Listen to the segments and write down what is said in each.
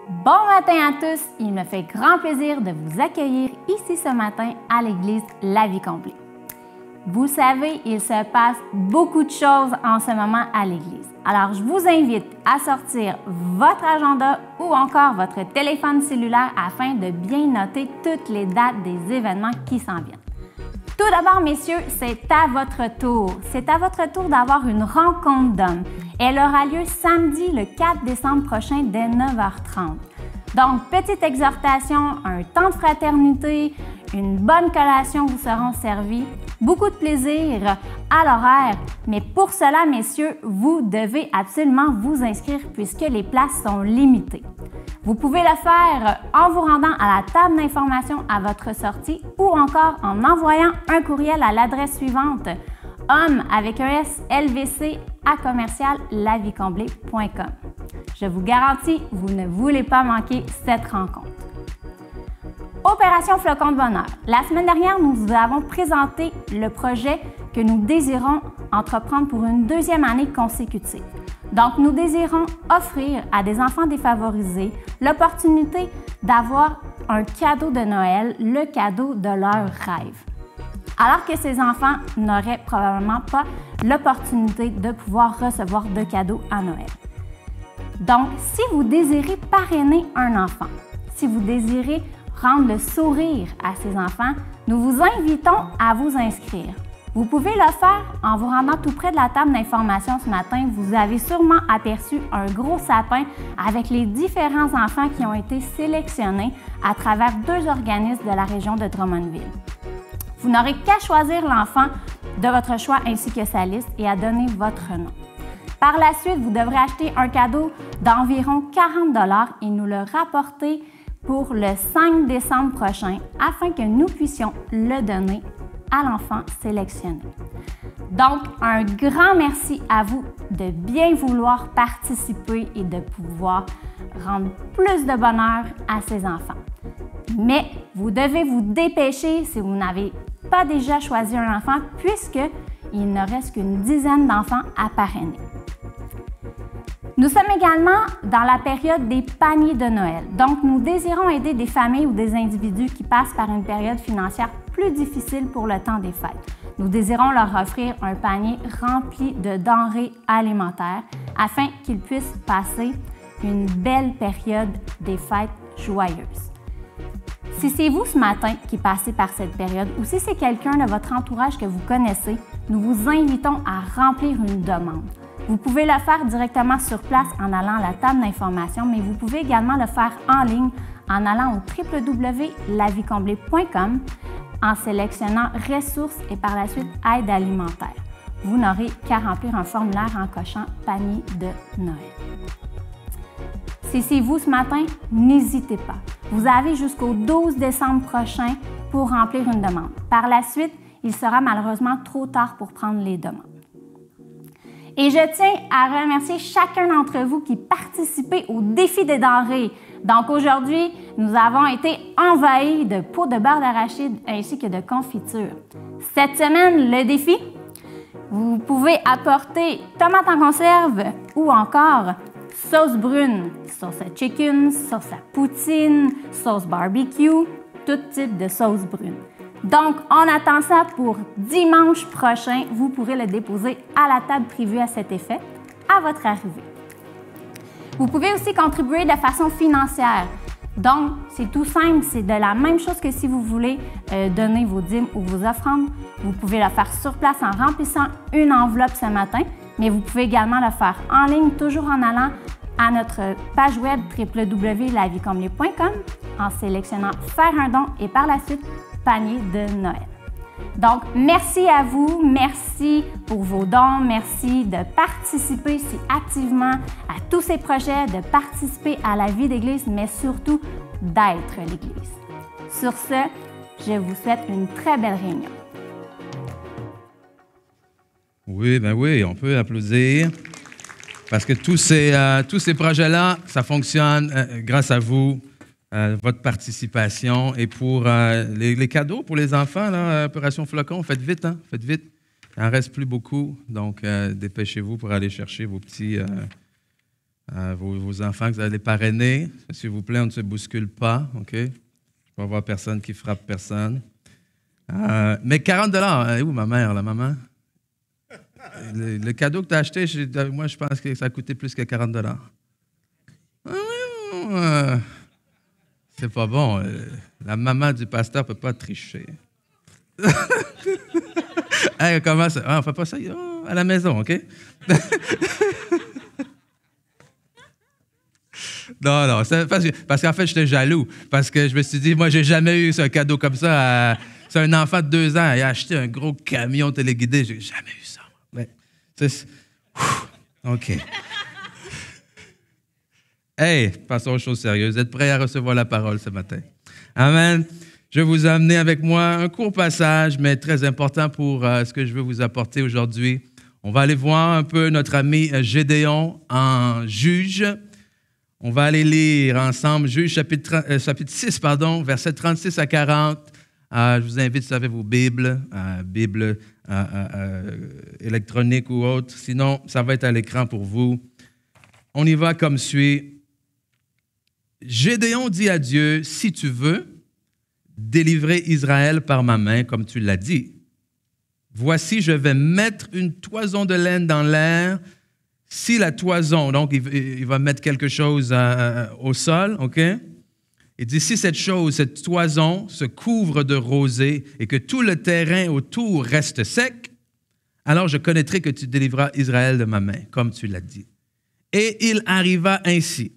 Bon matin à tous, il me fait grand plaisir de vous accueillir ici ce matin à l'église La Vie Comblée. Vous savez, il se passe beaucoup de choses en ce moment à l'église. Alors, je vous invite à sortir votre agenda ou encore votre téléphone cellulaire afin de bien noter toutes les dates des événements qui s'en viennent. Tout d'abord, messieurs, c'est à votre tour. C'est à votre tour d'avoir une rencontre d'hommes. Elle aura lieu samedi, le 4 décembre prochain, dès 9h30. Donc, petite exhortation, un temps de fraternité, une bonne collation vous seront servis, beaucoup de plaisir à l'horaire. Mais pour cela, messieurs, vous devez absolument vous inscrire puisque les places sont limitées. Vous pouvez le faire en vous rendant à la table d'information à votre sortie ou encore en envoyant un courriel à l'adresse suivante homme avec un S LVC à commercial-lavicomblée.com. Je vous garantis, vous ne voulez pas manquer cette rencontre. Opération Flocon de Bonheur. La semaine dernière, nous vous avons présenté le projet que nous désirons entreprendre pour une deuxième année consécutive. Donc, nous désirons offrir à des enfants défavorisés l'opportunité d'avoir un cadeau de Noël, le cadeau de leur rêve. Alors que ces enfants n'auraient probablement pas l'opportunité de pouvoir recevoir de cadeaux à Noël. Donc, si vous désirez parrainer un enfant, si vous désirez rendre le sourire à ces enfants, nous vous invitons à vous inscrire. Vous pouvez le faire en vous rendant tout près de la table d'information ce matin. Vous avez sûrement aperçu un gros sapin avec les différents enfants qui ont été sélectionnés à travers 2 organismes de la région de Drummondville. Vous n'aurez qu'à choisir l'enfant de votre choix ainsi que sa liste et à donner votre nom. Par la suite, vous devrez acheter un cadeau d'environ 40 $ et nous le rapporter pour le 5 décembre prochain afin que nous puissions le donner à l'enfant sélectionné. Donc, un grand merci à vous de bien vouloir participer et de pouvoir rendre plus de bonheur à ces enfants. Mais vous devez vous dépêcher si vous n'avez pas déjà choisi un enfant puisqu'il ne reste qu'une dizaine d'enfants à parrainer. Nous sommes également dans la période des paniers de Noël. Donc, nous désirons aider des familles ou des individus qui passent par une période financière plus difficile pour le temps des fêtes. Nous désirons leur offrir un panier rempli de denrées alimentaires afin qu'ils puissent passer une belle période des fêtes joyeuses. Si c'est vous ce matin qui passez par cette période ou si c'est quelqu'un de votre entourage que vous connaissez, nous vous invitons à remplir une demande. Vous pouvez le faire directement sur place en allant à la table d'information, mais vous pouvez également le faire en ligne en allant au www.lavicomblée.com en sélectionnant ressources et par la suite aide alimentaire. Vous n'aurez qu'à remplir un formulaire en cochant panier de Noël. Si c'est vous ce matin, n'hésitez pas. Vous avez jusqu'au 12 décembre prochain pour remplir une demande. Par la suite, il sera malheureusement trop tard pour prendre les demandes. Et je tiens à remercier chacun d'entre vous qui participez au défi des denrées. Donc aujourd'hui, nous avons été envahis de pots de beurre d'arachide ainsi que de confiture. Cette semaine, le défi, vous pouvez apporter tomates en conserve ou encore sauce brune, sauce à chicken, sauce à poutine, sauce barbecue, tout type de sauce brune. Donc, on attend ça pour dimanche prochain. Vous pourrez le déposer à la table prévue à cet effet à votre arrivée. Vous pouvez aussi contribuer de façon financière. Donc, c'est tout simple, c'est de la même chose que si vous voulez donner vos dîmes ou vos offrandes. Vous pouvez le faire sur place en remplissant une enveloppe ce matin, mais vous pouvez également le faire en ligne, toujours en allant à notre page web www.lavicomblée.com en sélectionnant « Faire un don » et par la suite panier de Noël. Donc, merci à vous, merci pour vos dons, merci de participer si activement à tous ces projets, de participer à la vie d'Église, mais surtout d'être l'Église. Sur ce, je vous souhaite une très belle réunion. Oui, ben oui, on peut applaudir parce que tous ces projets-là, ça fonctionne grâce à vous. Votre participation et pour les cadeaux pour les enfants, là, Opération Flocon, faites vite, hein? Faites vite. Il n'en reste plus beaucoup, donc dépêchez-vous pour aller chercher vos petits vos enfants que vous allez parrainer. S'il vous plaît, on ne se bouscule pas, OK? Je ne vais voir personne qui frappe personne. Mais 40 $, où ma mère, la maman? Le cadeau que tu as acheté, moi, je pense que ça a coûté plus que 40 $. C'est pas bon. La maman du pasteur ne peut pas tricher. Hey, comment ça? On ne fait pas ça à la maison, OK? Non, parce qu'en fait, j'étais jaloux. Parce que je me suis dit, moi, j'ai jamais eu un cadeau comme ça. C'est un enfant de 2 ans. Il a acheté un gros camion téléguidé. J'ai jamais eu ça. Mais, OK. Hey, passons aux choses sérieuses. Vous êtes prêts à recevoir la parole ce matin? Amen. Je vais vous amener avec moi un court passage, mais très important pour ce que je veux vous apporter aujourd'hui. On va aller voir un peu notre ami Gédéon en Juge. On va aller lire ensemble Juge chapitre 6, versets 36 à 40. Je vous invite, si vous avez vos Bibles, Bible électronique ou autre. Sinon, ça va être à l'écran pour vous. On y va comme suit. Gédéon dit à Dieu, « Si tu veux délivrer Israël par ma main, comme tu l'as dit, voici, je vais mettre une toison de laine dans l'air. Si la toison, donc il va mettre quelque chose au sol, OK? Il dit, si cette toison se couvre de rosée et que tout le terrain autour reste sec, alors je connaîtrai que tu délivreras Israël de ma main, comme tu l'as dit. » Et il arriva ainsi.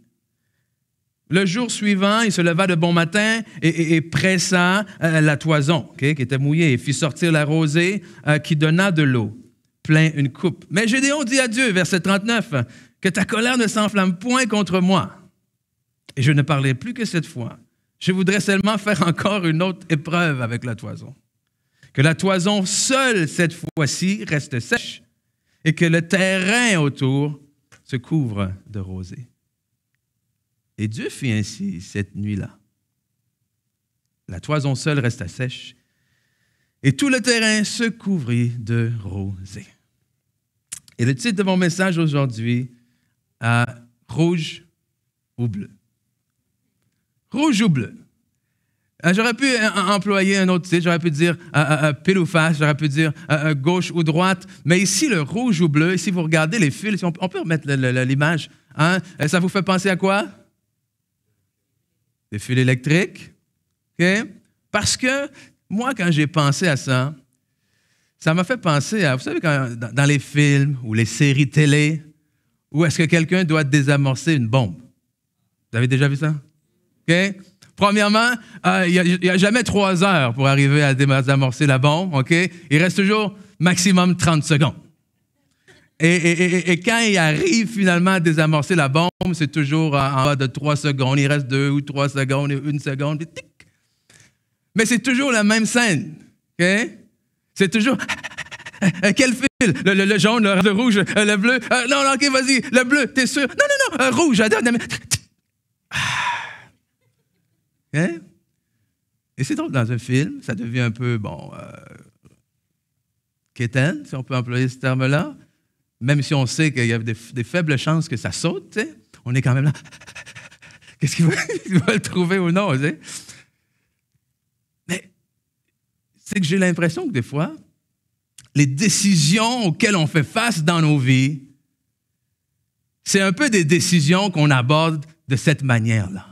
Le jour suivant, il se leva de bon matin et pressa la toison, okay, qui était mouillée, et fit sortir la rosée qui donna de l'eau, plein une coupe. Mais Gédéon dit à Dieu, verset 39, « Que ta colère ne s'enflamme point contre moi. Et je ne parlerai plus que cette fois. Je voudrais seulement faire encore une autre épreuve avec la toison. Que la toison seule, cette fois-ci, reste sèche et que le terrain autour se couvre de rosée. » Et Dieu fit ainsi cette nuit-là. La toison seule resta sèche et tout le terrain se couvrit de rosée. Et le titre de mon message aujourd'hui, rouge ou bleu. Rouge ou bleu. J'aurais pu employer un autre titre, j'aurais pu dire pile ou face, j'aurais pu dire gauche ou droite, mais ici, le rouge ou bleu, si vous regardez les fils, on peut remettre l'image, hein? Ça vous fait penser à quoi? Des fils électriques. Okay? Parce que moi, quand j'ai pensé à ça, ça m'a fait penser à, vous savez, dans les films ou les séries télé, où est-ce que quelqu'un doit désamorcer une bombe? Vous avez déjà vu ça? OK? Premièrement, il n'y a jamais 3 heures pour arriver à désamorcer la bombe. OK? Il reste toujours maximum 30 secondes. Et quand il arrive finalement à désamorcer la bombe, c'est toujours en bas de 3 secondes. Il reste 2 ou 3 secondes, 1 seconde, puis tic. Mais c'est toujours la même scène. Okay? C'est toujours... Quel fil? Le jaune, le rouge, le bleu. Non, OK, vas-y. Le bleu, t'es sûr? Non, rouge. Okay? Et c'est drôle, dans un film, ça devient un peu, quétaine, si on peut employer ce terme-là. Même si on sait qu'il y a des faibles chances que ça saute, t'sais, on est quand même là. Qu'est-ce qu'il va le trouver ou non? T'sais? Mais c'est que j'ai l'impression que des fois, les décisions auxquelles on fait face dans nos vies, c'est un peu des décisions qu'on aborde de cette manière-là.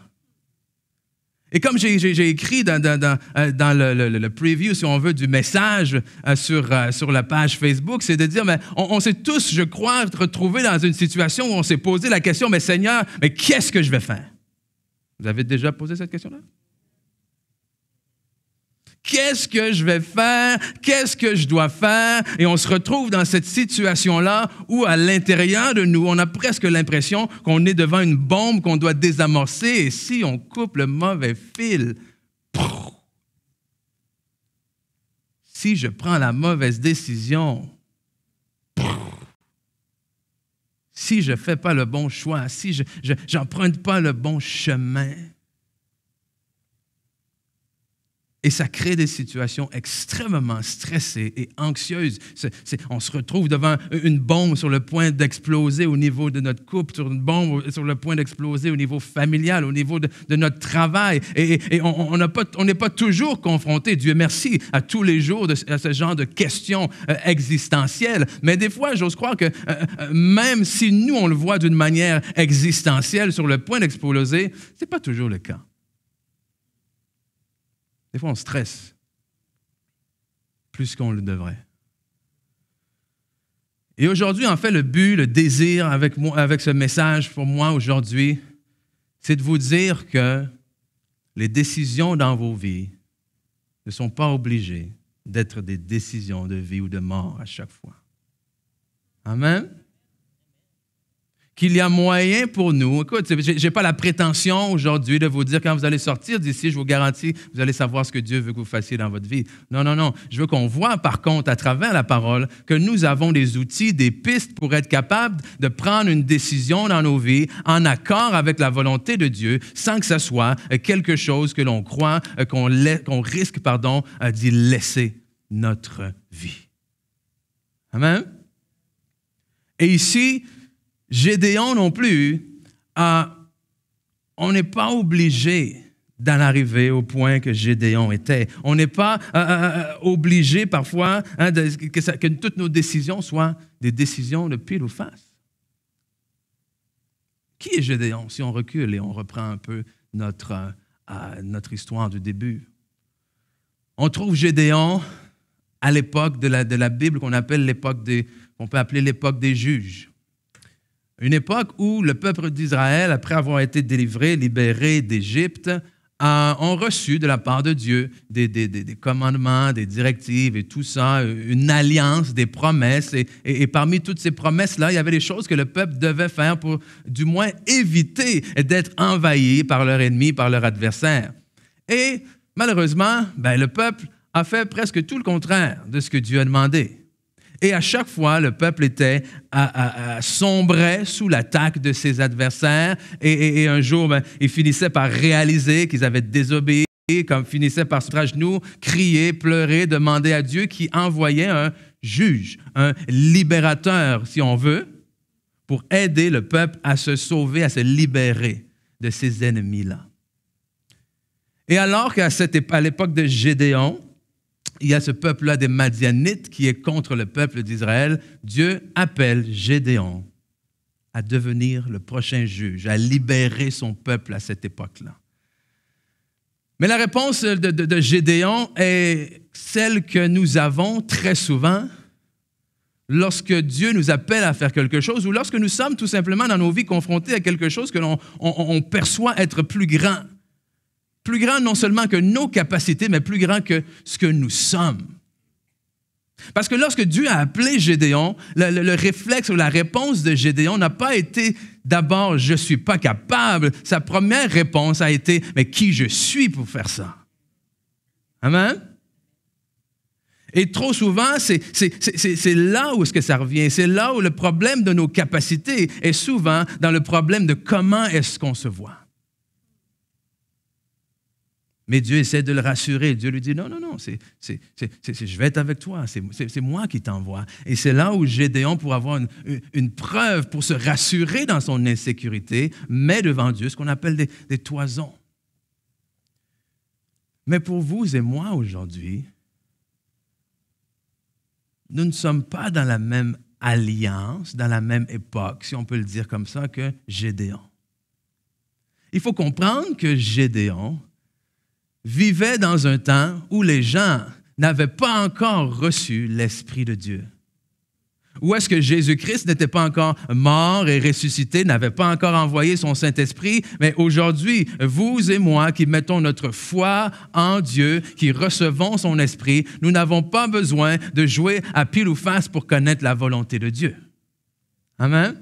Et comme j'ai écrit dans le preview, si on veut, du message sur la page Facebook, c'est de dire, mais on s'est tous, je crois, retrouvés dans une situation où on s'est posé la question, mais Seigneur, mais qu'est-ce que je vais faire? Vous avez déjà posé cette question-là? Qu'est-ce que je vais faire? Qu'est-ce que je dois faire? Et on se retrouve dans cette situation-là où, à l'intérieur de nous, on a presque l'impression qu'on est devant une bombe qu'on doit désamorcer. Et si on coupe le mauvais fil, si je prends la mauvaise décision, si je ne fais pas le bon choix, si je n'emprunte pas le bon chemin, Et ça crée des situations extrêmement stressées et anxieuses. On se retrouve devant une bombe sur le point d'exploser au niveau de notre couple, sur une bombe sur le point d'exploser au niveau familial, au niveau de notre travail. Et on n'est pas toujours confronté, Dieu merci, à tous les jours à ce genre de questions existentielles. Mais des fois, j'ose croire que même si nous, on le voit d'une manière existentielle sur le point d'exploser, ce n'est pas toujours le cas. Des fois, on stresse plus qu'on le devrait. Et aujourd'hui, en fait, le but, le désir avec ce message pour moi aujourd'hui, c'est de vous dire que les décisions dans vos vies ne sont pas obligées d'être des décisions de vie ou de mort à chaque fois. Amen? Qu'il y a moyen pour nous. Écoute, je n'ai pas la prétention aujourd'hui de vous dire quand vous allez sortir d'ici, je vous garantis, vous allez savoir ce que Dieu veut que vous fassiez dans votre vie. Non, non, non. Je veux qu'on voit par contre à travers la parole que nous avons des outils, des pistes pour être capables de prendre une décision dans nos vies en accord avec la volonté de Dieu sans que ce soit quelque chose que l'on croit, qu'on risque d'y laisser notre vie. Amen? Et ici, Gédéon non plus, on n'est pas obligé d'en arriver au point que Gédéon était. On n'est pas obligé parfois que toutes nos décisions soient des décisions de pile ou face. Qui est Gédéon si on recule et on reprend un peu notre histoire du début? On trouve Gédéon à l'époque de la Bible qu'on peut appeler l'époque des juges. Une époque où le peuple d'Israël, après avoir été délivré, libéré d'Égypte, ont reçu de la part de Dieu des commandements, des directives et tout ça, une alliance, des promesses. Et parmi toutes ces promesses-là, il y avait des choses que le peuple devait faire pour du moins éviter d'être envahi par leur ennemi, par leur adversaire. Et malheureusement, le peuple a fait presque tout le contraire de ce que Dieu a demandé. Et à chaque fois, le peuple sombrait sous l'attaque de ses adversaires. Et un jour, ils finissaient par réaliser qu'ils avaient désobéi, comme finissaient par se mettre à genoux, crier, pleurer, demander à Dieu qui envoyait un juge, un libérateur, si on veut, pour aider le peuple à se sauver, à se libérer de ses ennemis-là. Et alors qu'à l'époque de Gédéon, il y a ce peuple-là des Madianites qui est contre le peuple d'Israël. Dieu appelle Gédéon à devenir le prochain juge, à libérer son peuple à cette époque-là. Mais la réponse de Gédéon est celle que nous avons très souvent lorsque Dieu nous appelle à faire quelque chose ou lorsque nous sommes tout simplement dans nos vies confrontés à quelque chose que l'on perçoit être plus grand. Plus grand non seulement que nos capacités, mais plus grand que ce que nous sommes. Parce que lorsque Dieu a appelé Gédéon, le réflexe ou la réponse de Gédéon n'a pas été d'abord « je ne suis pas capable ». Sa première réponse a été « mais qui je suis pour faire ça ?» Amen? Et trop souvent, c'est là où est-ce que ça revient. C'est là où le problème de nos capacités est souvent dans le problème de comment est-ce qu'on se voit. Mais Dieu essaie de le rassurer. Dieu lui dit, non, je vais être avec toi. C'est moi qui t'envoie. Et c'est là où Gédéon, pour avoir une preuve, pour se rassurer dans son insécurité, met devant Dieu ce qu'on appelle des toisons. Mais pour vous et moi aujourd'hui, nous ne sommes pas dans la même alliance, dans la même époque, si on peut le dire comme ça, que Gédéon. Il faut comprendre que Gédéon vivait dans un temps où les gens n'avaient pas encore reçu l'Esprit de Dieu. Où est-ce que Jésus-Christ n'était pas encore mort et ressuscité, n'avait pas encore envoyé son Saint-Esprit, mais aujourd'hui, vous et moi qui mettons notre foi en Dieu, qui recevons son Esprit, nous n'avons pas besoin de jouer à pile ou face pour connaître la volonté de Dieu. Amen?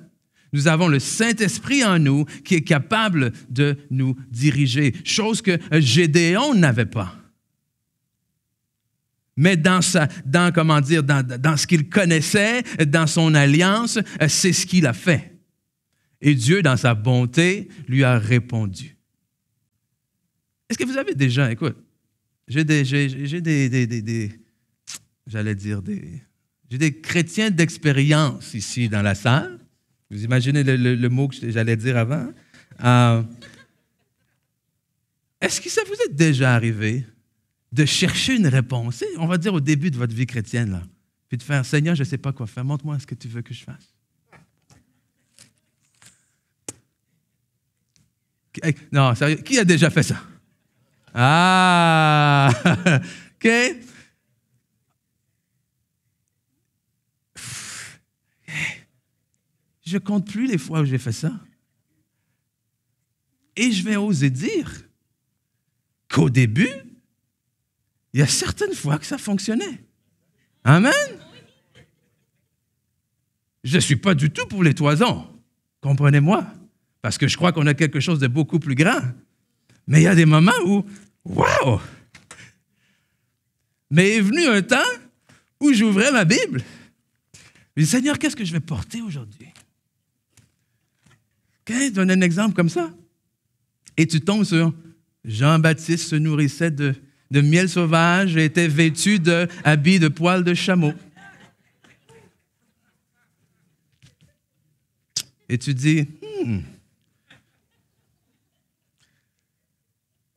Nous avons le Saint-Esprit en nous qui est capable de nous diriger, chose que Gédéon n'avait pas. Mais dans ce qu'il connaissait, dans son alliance, c'est ce qu'il a fait. Et Dieu, dans sa bonté, lui a répondu. Est-ce que vous avez déjà, j'ai des chrétiens d'expérience ici dans la salle. Vous imaginez le mot que j'allais dire avant? Est-ce que ça vous est déjà arrivé de chercher une réponse, on va dire au début de votre vie chrétienne, là, puis de faire « Seigneur, je ne sais pas quoi faire, montre-moi ce que tu veux que je fasse. » Non, sérieux, qui a déjà fait ça? Ah! OK? Je compte plus les fois où j'ai fait ça. Et je vais oser dire qu'au début, il y a certaines fois que ça fonctionnait. Amen? Je ne suis pas du tout pour les toisons, comprenez-moi, parce que je crois qu'on a quelque chose de beaucoup plus grand. Mais il y a des moments où, wow! Mais est venu un temps où j'ouvrais ma Bible. Je dis, Seigneur, qu'est-ce que je vais porter aujourd'hui? OK, donne un exemple comme ça. Et tu tombes sur Jean-Baptiste se nourrissait de miel sauvage et était vêtu d'habits de poils de chameau. Et tu dis,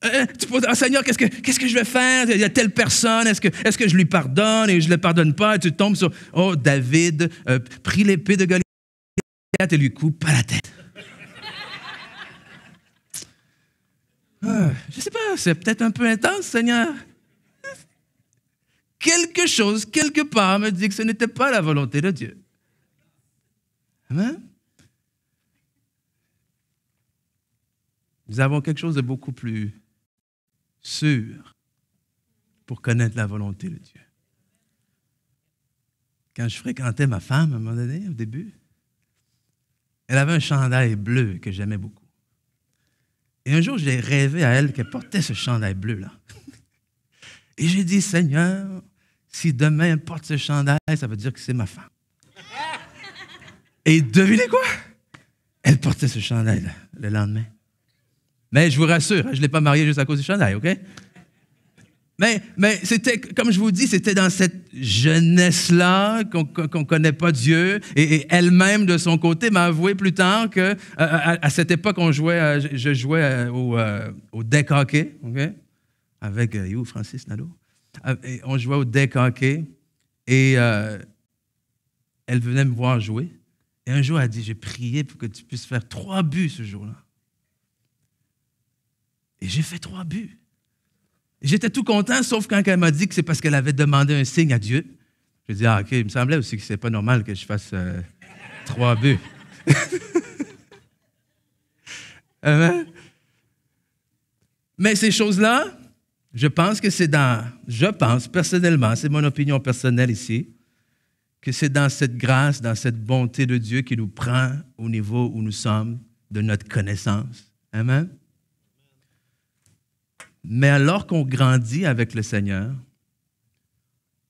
tu poses, Seigneur, qu'est-ce que je vais faire? Il y a telle personne, est-ce que je lui pardonne et je ne le pardonne pas? Et tu tombes sur, David prit l'épée de Goliath et lui coupe pas la tête. Je ne sais pas, c'est peut-être un peu intense, Seigneur. Quelque chose, quelque part, me dit que ce n'était pas la volonté de Dieu. Amen? Nous avons quelque chose de beaucoup plus sûr pour connaître la volonté de Dieu. Quand je fréquentais ma femme, à un moment donné, au début, elle avait un chandail bleu que j'aimais beaucoup. Et un jour, j'ai rêvé à elle qu'elle portait ce chandail bleu-là. Et j'ai dit, Seigneur, si demain elle porte ce chandail, ça veut dire que c'est ma femme. Et devinez quoi? Elle portait ce chandail-là le lendemain. Mais je vous rassure, je ne l'ai pas mariée juste à cause du chandail, OK? Mais c'était, comme je vous dis, c'était dans cette jeunesse-là qu'on ne connaît pas Dieu. Et elle-même, de son côté, m'a avoué plus tard qu'à cette époque, je jouais au deck hockey, OK? Avec Francis Nadeau. On jouait au deck hockey et elle venait me voir jouer. Et un jour, elle a dit, j'ai prié pour que tu puisses faire 3 buts ce jour-là. Et j'ai fait 3 buts. J'étais tout content, sauf quand elle m'a dit que c'est parce qu'elle avait demandé un signe à Dieu. Je dis, OK, il me semblait aussi que ce n'est pas normal que je fasse 3 buts. Amen. Mais ces choses-là, je pense personnellement, c'est mon opinion personnelle ici, que c'est dans cette grâce, dans cette bonté de Dieu qui nous prend au niveau où nous sommes de notre connaissance. Amen. Mais alors qu'on grandit avec le Seigneur,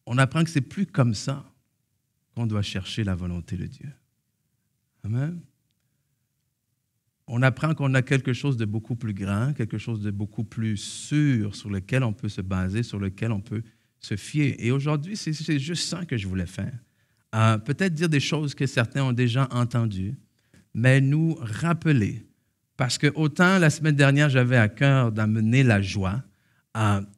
on apprend que ce n'est plus comme ça qu'on doit chercher la volonté de Dieu. Amen. On apprend qu'on a quelque chose de beaucoup plus grand, quelque chose de beaucoup plus sûr sur lequel on peut se baser, sur lequel on peut se fier. Et aujourd'hui, c'est juste ça que je voulais faire. Peut-être dire des choses que certains ont déjà entendues, mais nous rappeler. Parce que autant la semaine dernière, j'avais à cœur d'amener la joie,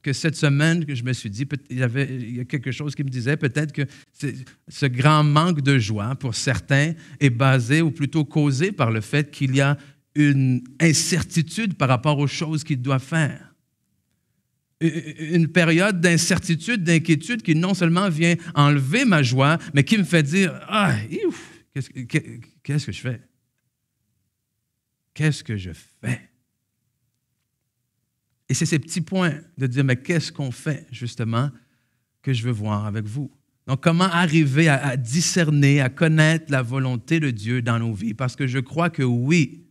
que cette semaine, que je me suis dit, il y a quelque chose qui me disait peut-être que ce grand manque de joie pour certains est basé ou plutôt causé par le fait qu'il y a une incertitude par rapport aux choses qu'ils doivent faire. Une période d'incertitude, d'inquiétude qui non seulement vient enlever ma joie, mais qui me fait dire, qu'est-ce que je fais? Qu'est-ce que je fais? Et c'est ces petits points de dire, mais qu'est-ce qu'on fait, justement, que je veux voir avec vous. Donc, comment arriver à discerner, à connaître la volonté de Dieu dans nos vies? Parce que je crois que oui,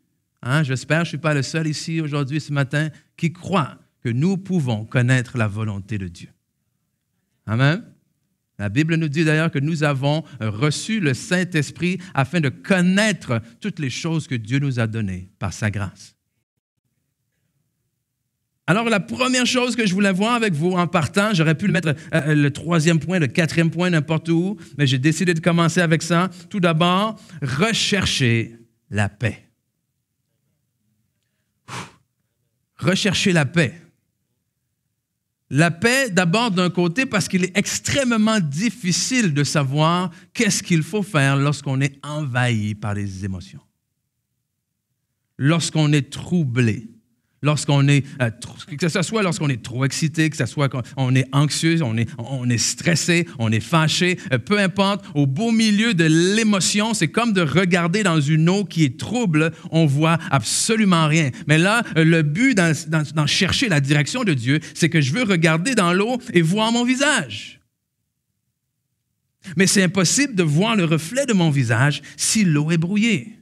j'espère que je ne suis pas le seul ici aujourd'hui, ce matin, qui croit que nous pouvons connaître la volonté de Dieu. Amen? La Bible nous dit d'ailleurs que nous avons reçu le Saint-Esprit afin de connaître toutes les choses que Dieu nous a données par sa grâce. Alors, la première chose que je voulais voir avec vous en partant, j'aurais pu le mettre le 3e point, le 4e point, n'importe où, mais j'ai décidé de commencer avec ça. Tout d'abord, rechercher la paix. Rechercher la paix. La paix, d'abord d'un côté, parce qu'il est extrêmement difficile de savoir qu'est-ce qu'il faut faire lorsqu'on est envahi par les émotions. Lorsqu'on est troublé. Lorsqu'on est, que ce soit lorsqu'on est trop excité, que ce soit qu'on est anxieux, on est stressé, on est fâché, peu importe, au beau milieu de l'émotion, c'est comme de regarder dans une eau qui est trouble, on voit absolument rien. Mais là, le but dans chercher la direction de Dieu, c'est que je veux regarder dans l'eau et voir mon visage. Mais c'est impossible de voir le reflet de mon visage si l'eau est brouillée.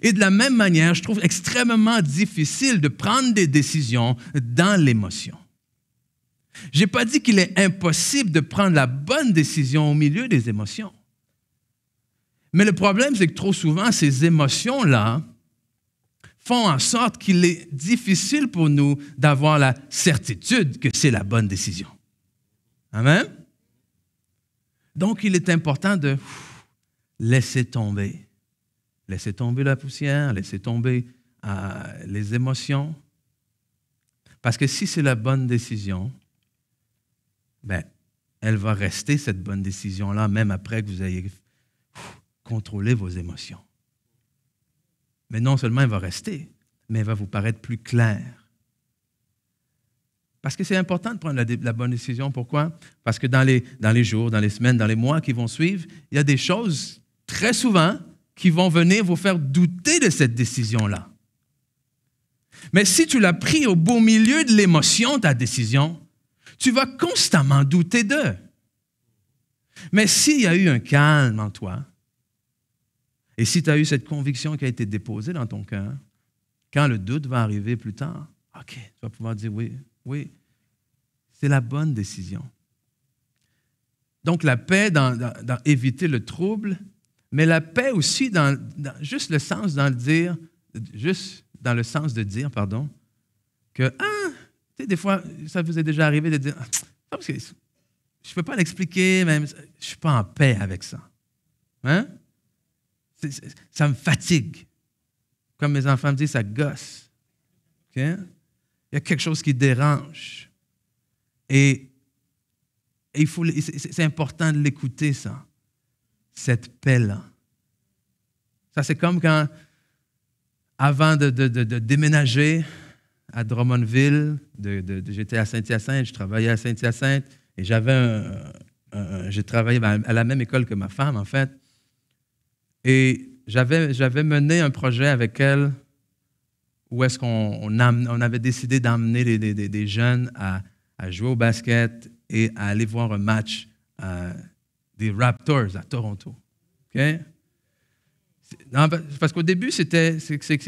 Et de la même manière, je trouve extrêmement difficile de prendre des décisions dans l'émotion. Je n'ai pas dit qu'il est impossible de prendre la bonne décision au milieu des émotions. Mais le problème, c'est que trop souvent, ces émotions-là font en sorte qu'il est difficile pour nous d'avoir la certitude que c'est la bonne décision. Amen? Donc, il est important de laisser tomber. Laissez tomber la poussière, laissez tomber les émotions. Parce que si c'est la bonne décision, ben, elle va rester, cette bonne décision-là, même après que vous ayez contrôlé vos émotions. Mais non seulement elle va rester, mais elle va vous paraître plus claire. Parce que c'est important de prendre la bonne décision. Pourquoi? Parce que dans les jours, dans les semaines, dans les mois qui vont suivre, il y a des choses, très souvent, qui vont venir vous faire douter de cette décision-là. Mais si tu l'as pris au beau milieu de l'émotion, ta décision, tu vas constamment douter d'eux. Mais s'il y a eu un calme en toi, et si tu as eu cette conviction qui a été déposée dans ton cœur, quand le doute va arriver plus tard, OK, tu vas pouvoir dire oui, c'est la bonne décision. Donc la paix dans éviter le trouble, mais la paix aussi dans juste le sens dans le dire, juste dans le sens de dire, que, tu sais, des fois, ça vous est déjà arrivé de dire, parce que je ne peux pas l'expliquer, même, je ne suis pas en paix avec ça. Hein? Ça me fatigue. Comme mes enfants me disent, ça gosse. Okay? Il y a quelque chose qui dérange. Et c'est important de l'écouter, ça. Cette paix-là. Ça, c'est comme quand, avant de déménager à Drummondville, j'étais à Saint-Hyacinthe, je travaillais à Saint-Hyacinthe, et j'ai travaillé à la même école que ma femme, en fait. Et j'avais mené un projet avec elle où est-ce qu'on avait décidé d'emmener des jeunes à jouer au basket et à aller voir un match des Raptors à Toronto. Okay? Non, parce qu'au début,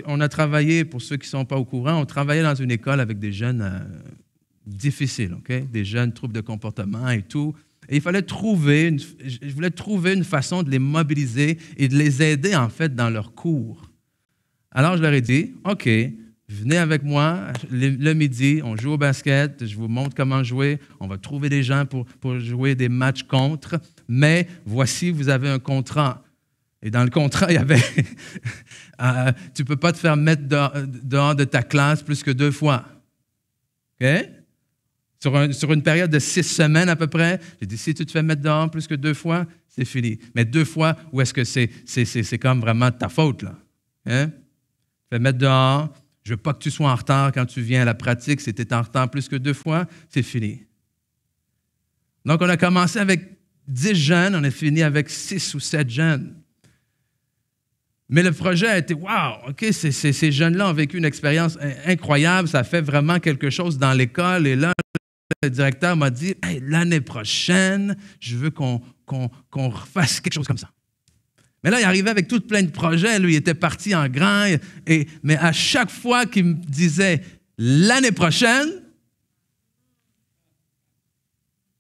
on a travaillé, pour ceux qui ne sont pas au courant, on travaillait dans une école avec des jeunes difficiles, okay? Des jeunes troubles de comportement et tout. Et je voulais trouver une façon de les mobiliser et de les aider, en fait, dans leurs cours. Alors, je leur ai dit, OK, venez avec moi le midi, on joue au basket, je vous montre comment jouer, on va trouver des gens pour jouer des matchs contre, mais voici, vous avez un contrat. Et dans le contrat, il y avait tu ne peux pas te faire mettre dehors de ta classe plus que 2 fois. OK? Sur une période de 6 semaines à peu près, j'ai dit, si tu te fais mettre dehors plus que 2 fois, c'est fini. Mais 2 fois, où est-ce que c'est comme vraiment de ta faute, là? Hein? Tu te fais mettre dehors. Je ne veux pas que tu sois en retard quand tu viens à la pratique. Si tu es en retard plus que 2 fois, c'est fini. Donc, on a commencé avec 10 jeunes, on a fini avec 6 ou 7 jeunes. Mais le projet a été, wow, OK, ces jeunes-là ont vécu une expérience incroyable, ça fait vraiment quelque chose dans l'école. Et là, le directeur m'a dit, hey, l'année prochaine, je veux qu'on refasse quelque chose comme ça. Mais là, il arrivait avec tout plein de projets. Lui, il était parti en grand. Mais à chaque fois qu'il me disait l'année prochaine,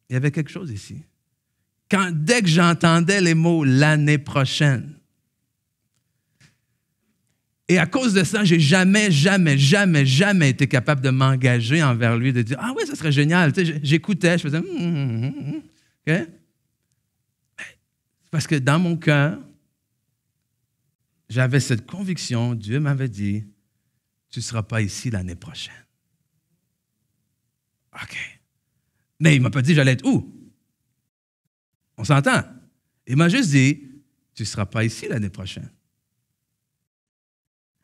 il y avait quelque chose ici. Dès que j'entendais les mots l'année prochaine, Et à cause de ça, j'ai jamais été capable de m'engager envers lui, de dire « Ah oui, ça serait génial. » Tu sais, j'écoutais, je faisais « OK? » Parce que dans mon cœur, j'avais cette conviction, Dieu m'avait dit « Tu ne seras pas ici l'année prochaine. » OK. Mais il ne m'a pas dit j'allais être où? On s'entend? Il m'a juste dit « Tu ne seras pas ici l'année prochaine. »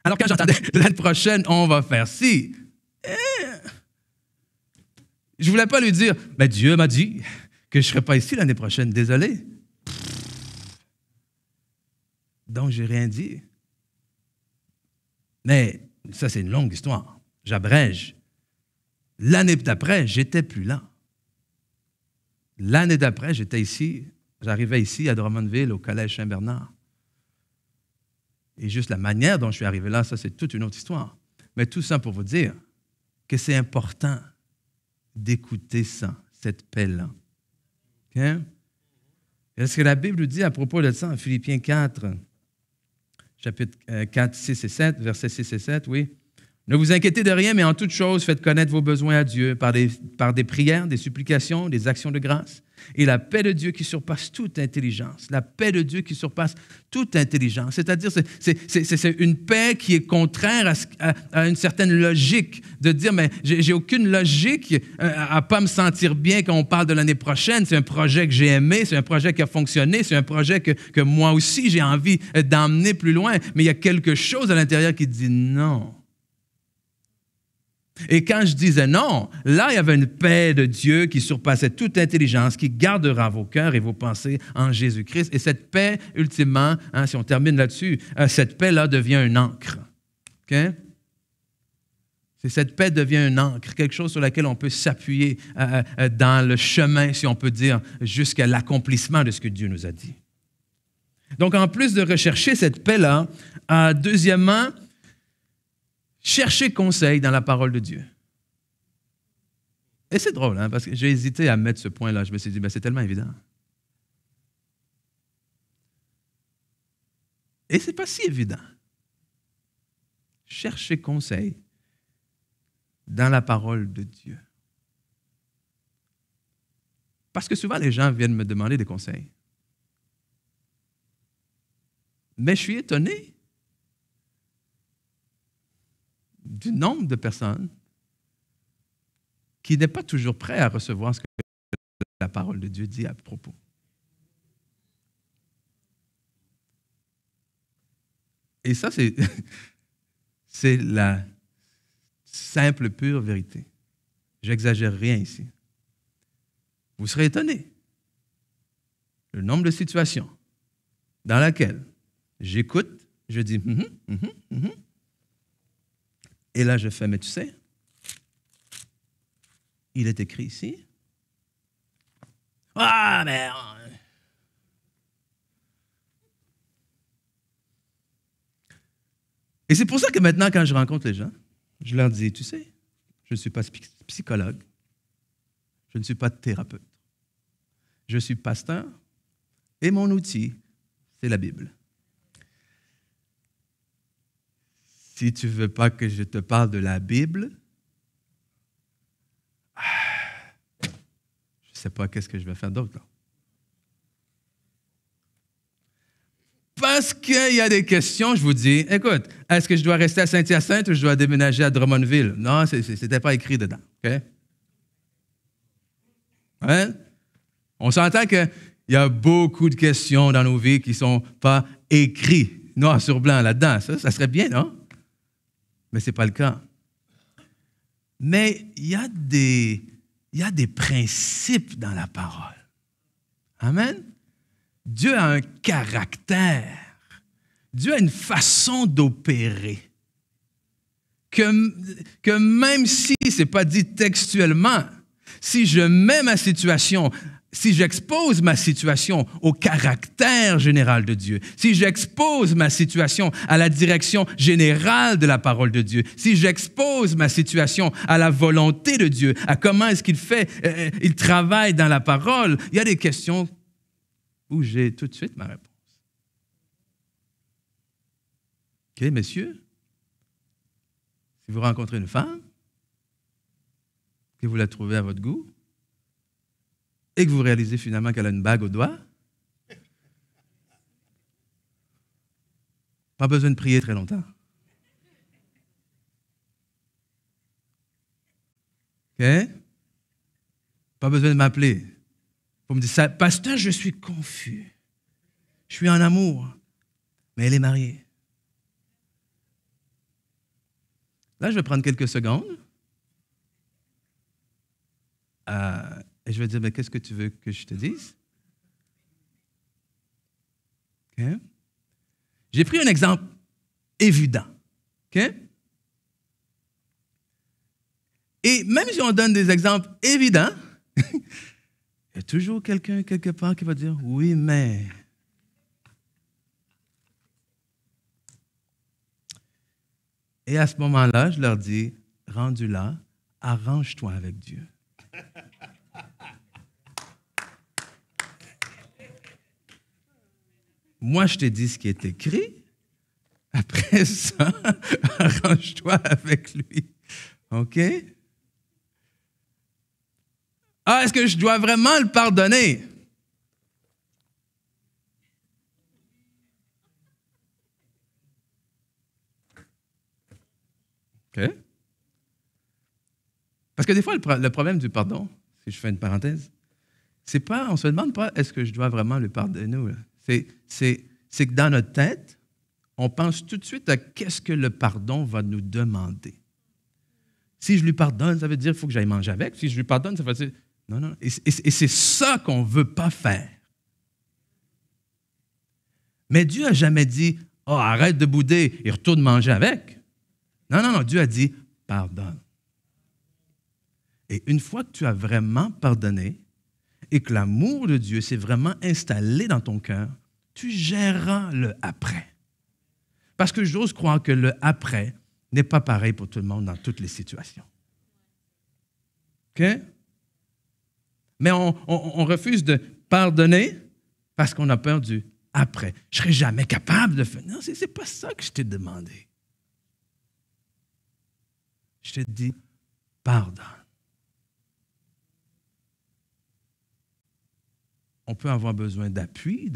Alors quand j'entendais « L'année prochaine, on va faire ci », je ne voulais pas lui dire « Ben Dieu m'a dit que je ne serai pas ici l'année prochaine, désolé. » Donc, je n'ai rien dit. Mais ça, c'est une longue histoire. J'abrège. L'année d'après, je n'étais plus là. L'année d'après, j'étais ici. J'arrivais ici à Drummondville, au Collège Saint-Bernard. Et juste la manière dont je suis arrivé là, ça, c'est toute une autre histoire. Mais tout ça pour vous dire que c'est important d'écouter ça, cette paix-là. Okay? Et ce que la Bible dit à propos de ça en Philippiens 4, chapitre 4, 6 et 7, versets 6 et 7, oui. Ne vous inquiétez de rien, mais en toute chose, faites connaître vos besoins à Dieu par des prières, des supplications, des actions de grâce. Et la paix de Dieu qui surpasse toute intelligence. La paix de Dieu qui surpasse toute intelligence. C'est-à-dire, c'est une paix qui est contraire à une certaine logique. De dire, mais j'ai aucune logique à ne pas me sentir bien quand on parle de l'année prochaine. C'est un projet que j'ai aimé, c'est un projet qui a fonctionné, c'est un projet que moi aussi j'ai envie d'emmener plus loin. Mais il y a quelque chose à l'intérieur qui dit non. Et quand je disais non, là, il y avait une paix de Dieu qui surpassait toute intelligence, qui gardera vos cœurs et vos pensées en Jésus-Christ. Et cette paix, ultimement, si on termine là-dessus, cette paix-là devient une ancre. Okay? Cette paix devient une ancre, quelque chose sur laquelle on peut s'appuyer dans le chemin, si on peut dire, jusqu'à l'accomplissement de ce que Dieu nous a dit. Donc, en plus de rechercher cette paix-là, deuxièmement, cherchez conseil dans la parole de Dieu. Et c'est drôle, parce que j'ai hésité à mettre ce point-là. Je me suis dit, c'est tellement évident. Et ce n'est pas si évident. Cherchez conseil dans la parole de Dieu. Parce que souvent, les gens viennent me demander des conseils. Mais je suis étonné du nombre de personnes qui n'est pas toujours prêt à recevoir ce que la parole de Dieu dit à propos. Et ça, c'est la simple, pure vérité. J'exagère rien ici. Vous serez étonnés. Le nombre de situations dans lesquelles j'écoute, je dis et là, je fais, mais tu sais, il est écrit ici. Ah, mais... Et c'est pour ça que maintenant, quand je rencontre les gens, je leur dis, tu sais, je ne suis pas psychologue, je ne suis pas thérapeute, je suis pasteur et mon outil, c'est la Bible. Si tu ne veux pas que je te parle de la Bible, je ne sais pas qu'est-ce que je vais faire d'autre. Parce qu'il y a des questions, je vous dis, écoute, est-ce que je dois rester à Saint-Hyacinthe ou je dois déménager à Drummondville? Non, ce n'était pas écrit dedans. Okay? Hein? On s'entend qu'il y a beaucoup de questions dans nos vies qui ne sont pas écrites noir sur blanc là-dedans. Ça serait bien, non? Mais ce n'est pas le cas. Mais il y a des principes dans la parole. Amen? Dieu a un caractère. Dieu a une façon d'opérer. Que même si ce n'est pas dit textuellement, si je mets ma situation, si j'expose ma situation au caractère général de Dieu, si j'expose ma situation à la direction générale de la parole de Dieu, si j'expose ma situation à la volonté de Dieu, à comment est-ce qu'il fait, il travaille dans la parole, il y a des questions où j'ai tout de suite ma réponse. OK, messieurs, Si vous rencontrez une femme, que vous la trouvez à votre goût, et que vous réalisez finalement qu'elle a une bague au doigt, pas besoin de prier très longtemps. OK? Pas besoin de m'appeler. Vous me dites, pasteur, je suis confus. Je suis en amour. Mais elle est mariée. Là, je vais prendre quelques secondes. Et je vais dire, mais qu'est-ce que tu veux que je te dise? OK? J'ai pris un exemple évident. OK? Et même si on donne des exemples évidents, il y a toujours quelqu'un quelque part qui va dire, oui, mais... Et à ce moment-là, je leur dis, rendu là, arrange-toi avec Dieu. Moi, je t'ai dit ce qui est écrit. Après ça, arrange-toi avec lui. OK? Ah, est-ce que je dois vraiment le pardonner? OK? Parce que des fois, le problème du pardon, si je fais une parenthèse, c'est pas, on ne se demande pas est-ce que je dois vraiment le pardonner. C'est que dans notre tête, on pense tout de suite à qu'est-ce que le pardon va nous demander. Si je lui pardonne, ça veut dire qu'il faut que j'aille manger avec. Si je lui pardonne, ça veut dire... Non, non. Et c'est ça qu'on ne veut pas faire. Mais Dieu n'a jamais dit, « Oh, arrête de bouder et retourne manger avec. » Non, non, non. Dieu a dit, « Pardonne. » Et une fois que tu as vraiment pardonné et que l'amour de Dieu s'est vraiment installé dans ton cœur, tu géreras le après. Parce que j'ose croire que le après n'est pas pareil pour tout le monde dans toutes les situations. OK? Mais on refuse de pardonner parce qu'on a peur du après. Je ne serai jamais capable de faire. Non, ce n'est pas ça que je t'ai demandé. Je t'ai dit, pardonne. On peut avoir besoin d'appui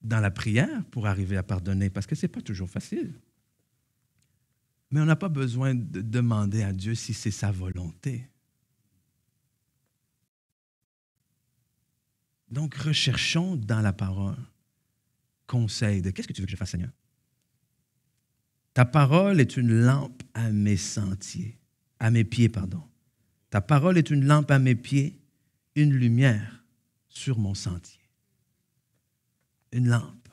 dans la prière pour arriver à pardonner, parce que ce n'est pas toujours facile. Mais on n'a pas besoin de demander à Dieu si c'est sa volonté. Donc, recherchons dans la parole conseil de qu'est-ce que tu veux que je fasse, Seigneur? Ta parole est une lampe à mes sentiers, à mes pieds, pardon. Ta parole est une lampe à mes pieds, une lumière sur mon sentier. Une lampe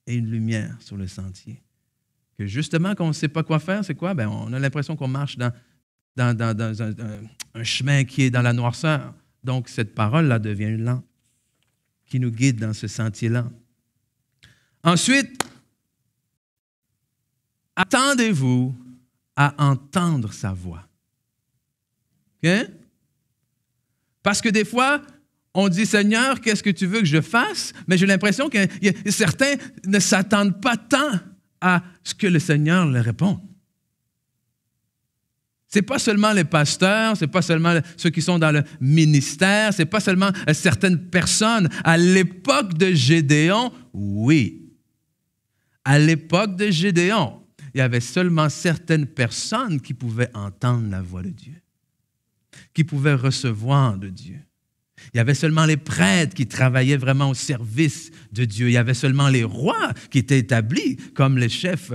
et une lumière sur le sentier. Que justement, quand on ne sait pas quoi faire, c'est quoi? Bien, on a l'impression qu'on marche dans un chemin qui est dans la noirceur. Donc, cette parole-là devient une lampe qui nous guide dans ce sentier-là. Ensuite, attendez-vous à entendre sa voix. OK? Parce que des fois, on dit, Seigneur, qu'est-ce que tu veux que je fasse? Mais j'ai l'impression que certains ne s'attendent pas tant à ce que le Seigneur leur répond. Ce n'est pas seulement les pasteurs, ce n'est pas seulement ceux qui sont dans le ministère, ce n'est pas seulement certaines personnes. À l'époque de Gédéon, oui. À l'époque de Gédéon, il y avait seulement certaines personnes qui pouvaient entendre la voix de Dieu, qui pouvaient recevoir de Dieu. Il y avait seulement les prêtres qui travaillaient vraiment au service de Dieu. Il y avait seulement les rois qui étaient établis comme les chefs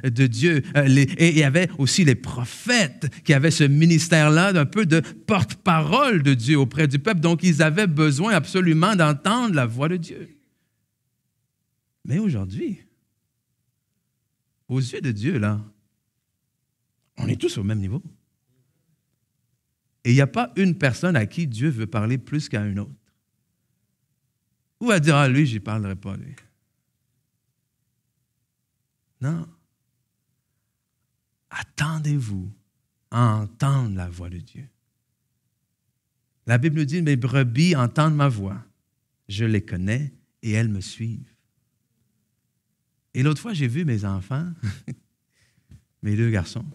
de Dieu. Et il y avait aussi les prophètes qui avaient ce ministère-là d'un peu de porte-parole de Dieu auprès du peuple. Donc, ils avaient besoin absolument d'entendre la voix de Dieu. Mais aujourd'hui, aux yeux de Dieu, là, on est tous au même niveau. Et il n'y a pas une personne à qui Dieu veut parler plus qu'à une autre. Ou à dire, ah, lui, je n'y parlerai pas, lui. Non. Attendez-vous à entendre la voix de Dieu. La Bible nous dit, mes brebis entendent ma voix. Je les connais et elles me suivent. Et l'autre fois, j'ai vu mes enfants. mes 2 garçons.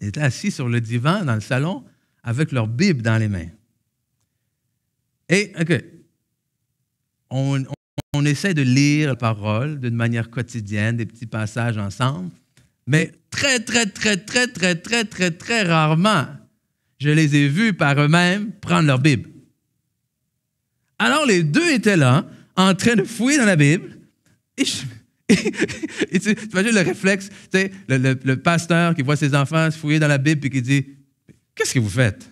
Ils étaient assis sur le divan dans le salon avec leur Bible dans les mains. Et, OK, on essaie de lire la parole d'une manière quotidienne, des petits passages ensemble, mais très, très, très, très, très, très, très, très rarement, je les ai vus par eux-mêmes prendre leur Bible. Alors, les 2 étaient là, en train de fouiller dans la Bible, et tu imagines le réflexe, tu sais, le pasteur qui voit ses enfants se fouiller dans la Bible et qui dit « Qu'est-ce que vous faites? »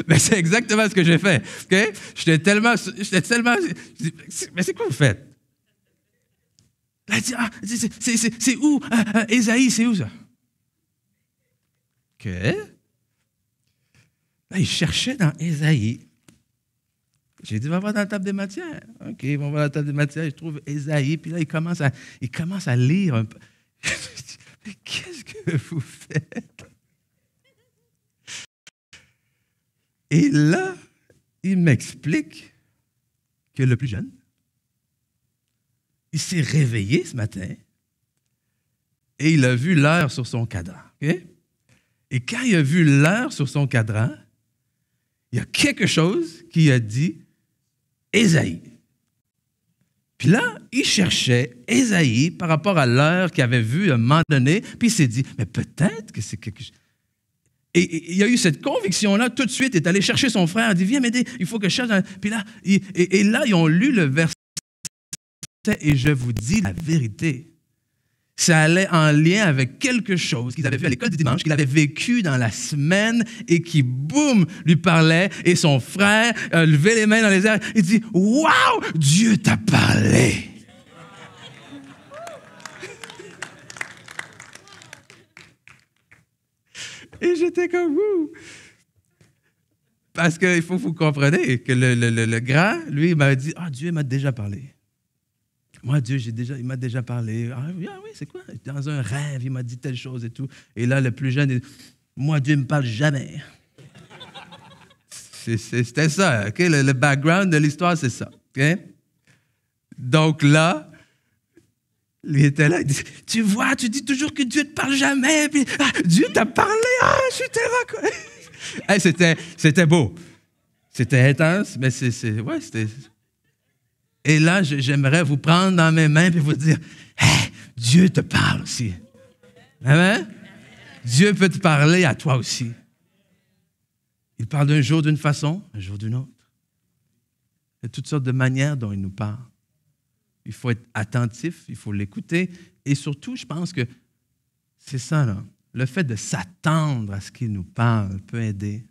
Mais c'est exactement ce que j'ai fait. Okay? J'étais tellement. Mais c'est quoi vous faites? Là, il dit, c'est où? Ésaïe, c'est où ça? OK. Là, il cherchait dans Ésaïe. J'ai dit, va voir dans la table des matières. OK, ils vont voir la table des matières. Je trouve Ésaïe. Puis là, il commence à lire un peu. Mais qu'est-ce que vous faites? Et là, il m'explique que le plus jeune, il s'est réveillé ce matin et il a vu l'heure sur son cadran. Okay? Et quand il a vu l'heure sur son cadran, il y a quelque chose qui a dit Ésaïe. Puis là, il cherchait Ésaïe par rapport à l'heure qu'il avait vue à un moment donné, puis il s'est dit, mais peut-être que c'est quelque chose. Et il y a eu cette conviction-là, tout de suite, il est allé chercher son frère, il a dit, viens m'aider, il faut que je cherche. Puis là, ils ont lu le verset, et je vous dis la vérité. Ça allait en lien avec quelque chose qu'ils avaient vu à l'école du dimanche, qu'il avait vécu dans la semaine et qui, boum, lui parlait. Et son frère levait les mains dans les airs. Il dit, « Wow, Dieu t'a parlé! » Et j'étais comme vous. Parce qu'il faut que vous compreniez que le grand, lui, il m'a dit, « Ah, Dieu m'a déjà parlé. » Moi, Dieu, il m'a déjà parlé. Ah oui, c'est quoi? Dans un rêve, il m'a dit telle chose et tout. Et là, le plus jeune, il dit, moi, Dieu ne me parle jamais. C'était ça, OK? Le background de l'histoire, c'est ça, OK? Donc là, lui était là, il dit, tu vois, tu dis toujours que Dieu ne te parle jamais. Puis, Dieu t'a parlé, je suis tellement... Hey, c'était beau. C'était intense, mais c'était... Et là, j'aimerais vous prendre dans mes mains et vous dire, hey, Dieu te parle aussi. Amen? Dieu peut te parler à toi aussi. Il parle d'un jour d'une façon, un jour d'une autre. Il y a toutes sortes de manières dont il nous parle. Il faut être attentif, il faut l'écouter. Et surtout, je pense que c'est ça, là. Le fait de s'attendre à ce qu'il nous parle peut aider.